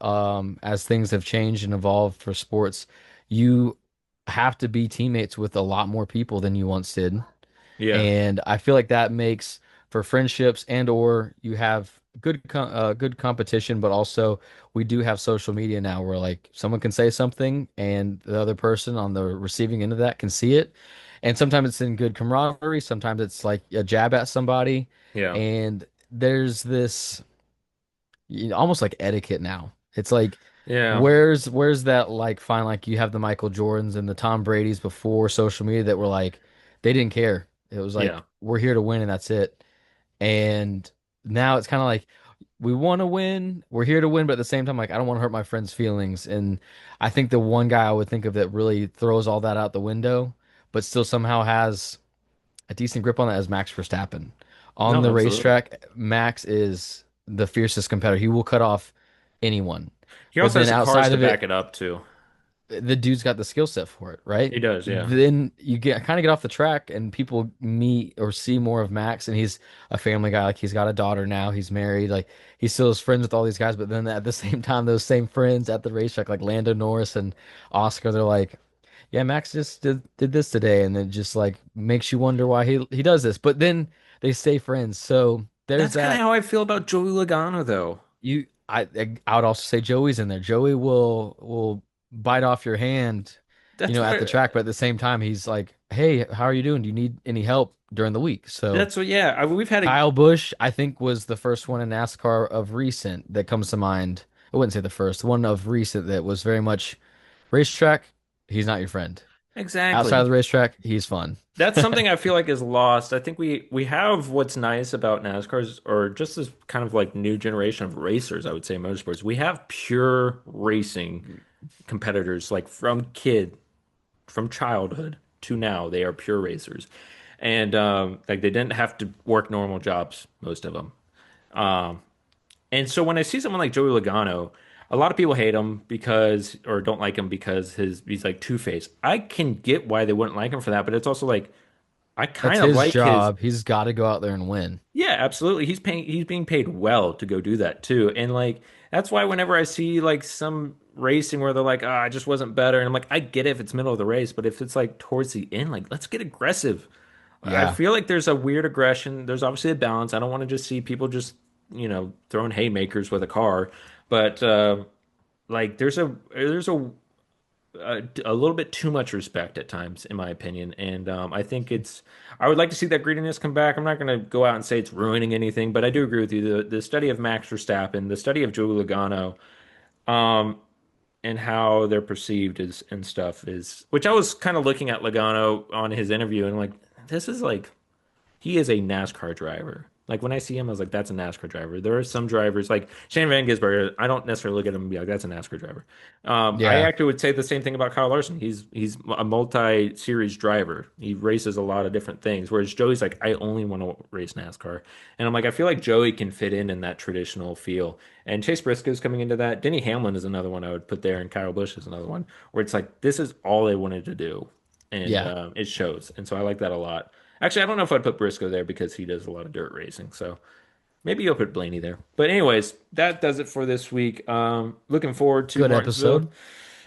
B: as things have changed and evolved for sports, you have to be teammates with a lot more people than you once did.
A: yeah,
B: And I feel like that makes for friendships and or you have good competition, but also we do have social media now where like someone can say something and the other person on the receiving end of that can see it. And sometimes it's in good camaraderie, sometimes it's like a jab at somebody.
A: yeah,
B: And there's this almost like etiquette now. It's like
A: yeah,
B: where's that like fine like you have the Michael Jordans and the Tom Brady's before social media that were like they didn't care. It was
A: yeah.
B: like we're here to win and that's it. And now it's kind of like we want to win. We're here to win, but at the same time, like I don't want to hurt my friends' feelings. And I think the one guy I would think of that really throws all that out the window, but still somehow has a decent grip on that is Max Verstappen. On
A: No,
B: the
A: absolutely.
B: racetrack, Max is the fiercest competitor. He will cut off anyone.
A: He
B: But
A: also
B: then
A: has the cars
B: outside
A: to
B: of
A: back
B: it,
A: it up too.
B: the dude's got the skill set for it, right?
A: He does, yeah.
B: Then you get kind of get off the track and people meet or see more of Max, and he's a family guy. Like he's got a daughter now, he's married, like he still is friends with all these guys, but then at the same time, those same friends at the racetrack, like Lando Norris and Oscar, they're like, yeah, Max just did this today, and it just like makes you wonder why he does this. But then they stay friends. So there's
A: That's kind of
B: that.
A: how I feel about Joey Logano, though.
B: I would also say Joey's in there. Joey will bite off your hand,
A: That's
B: at the
A: what.
B: track, but at the same time, he's like, "Hey, how are you doing? Do you need any help during the week?" So
A: That's what. Yeah, we've had a
B: Kyle Busch, I think, was the first one in NASCAR of recent that comes to mind. I wouldn't say the first, one of recent that was very much racetrack. He's not your friend. Outside of
A: exactly.
B: the racetrack, he's fun.
A: That's something I feel like is lost. I think we have what's nice about NASCAR's or just this kind of like new generation of racers, I would say motorsports. We have pure racing competitors like from childhood to now, they are pure racers. And like they didn't have to work normal jobs, most of them. Um, and so when I see someone like Joey Logano, a lot of people hate him because or don't like him because he's like two-faced. I can get why they wouldn't like him for that, but it's also like I
B: That's
A: kind of
B: his
A: like his.
B: job. He's got to go out there and win.
A: Yeah, absolutely. He's being paid well to go do that too. And like that's why whenever I see like some racing where they're like, "Ah, I just wasn't better." And I'm like, I get it if it's middle of the race, but if it's like towards the end, like let's get aggressive. I
B: Yeah,
A: feel like there's a weird aggression. There's obviously a balance. I don't want to just see people just, throwing haymakers with a car, but like there's a little bit too much respect at times, in my opinion. And I think I would like to see that greediness come back. I'm not going to go out and say it's ruining anything, but I do agree with you. The study of Max Verstappen, the study of Joey Logano, um, and how they're perceived is and stuff is, which I was kind of looking at Logano on his interview and like, this is like he is a NASCAR driver. Like when I see him, I was like, that's a NASCAR driver. There are some drivers like Shane Van Gisbergen. I don't necessarily look at him and be like, that's a NASCAR driver. I
B: yeah.
A: actually would say the same thing about Kyle Larson. He's a multi-series driver. He races a lot of different things. Whereas Joey's like, I only want to race NASCAR. And I'm like, I feel like Joey can fit in that traditional feel. And Chase Briscoe's coming into that. Denny Hamlin is another one I would put there, and Kyle Busch is another one where it's like this is all they wanted to do, and
B: Yeah.
A: it shows. And so I like that a lot. Actually, I don't know if I'd put Briscoe there because he does a lot of dirt racing. So maybe you'll put Blaney there. But anyways, that does it for this week. Looking forward to
B: Good
A: Martinsville.
B: episode.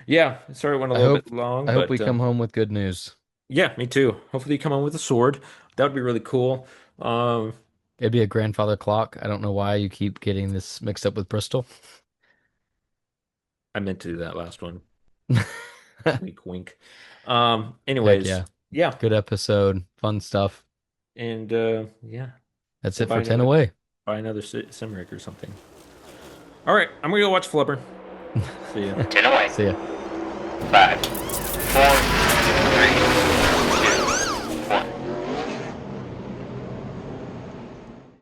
A: Yeah, sorry it went a
B: I
A: little
B: hope
A: bit long,
B: I hope
A: but
B: we come home with good news.
A: yeah, me too. Hopefully you come on with a sword. That would be really cool. Um,
B: It'd be a grandfather clock. I don't know why you keep getting this mixed up with Bristol.
A: I meant to do that last one. Wink, wink.
B: Heck
A: Anyways,
B: yeah.
A: yeah,
B: Good episode. Fun stuff.
A: and yeah,
B: That's
A: go
B: it
A: buy
B: for 10
A: another
B: away.
A: sim rig or something. All right, I'm gonna go watch Flubber. See ya.
C: Ten away.
B: See ya.
C: Five, four,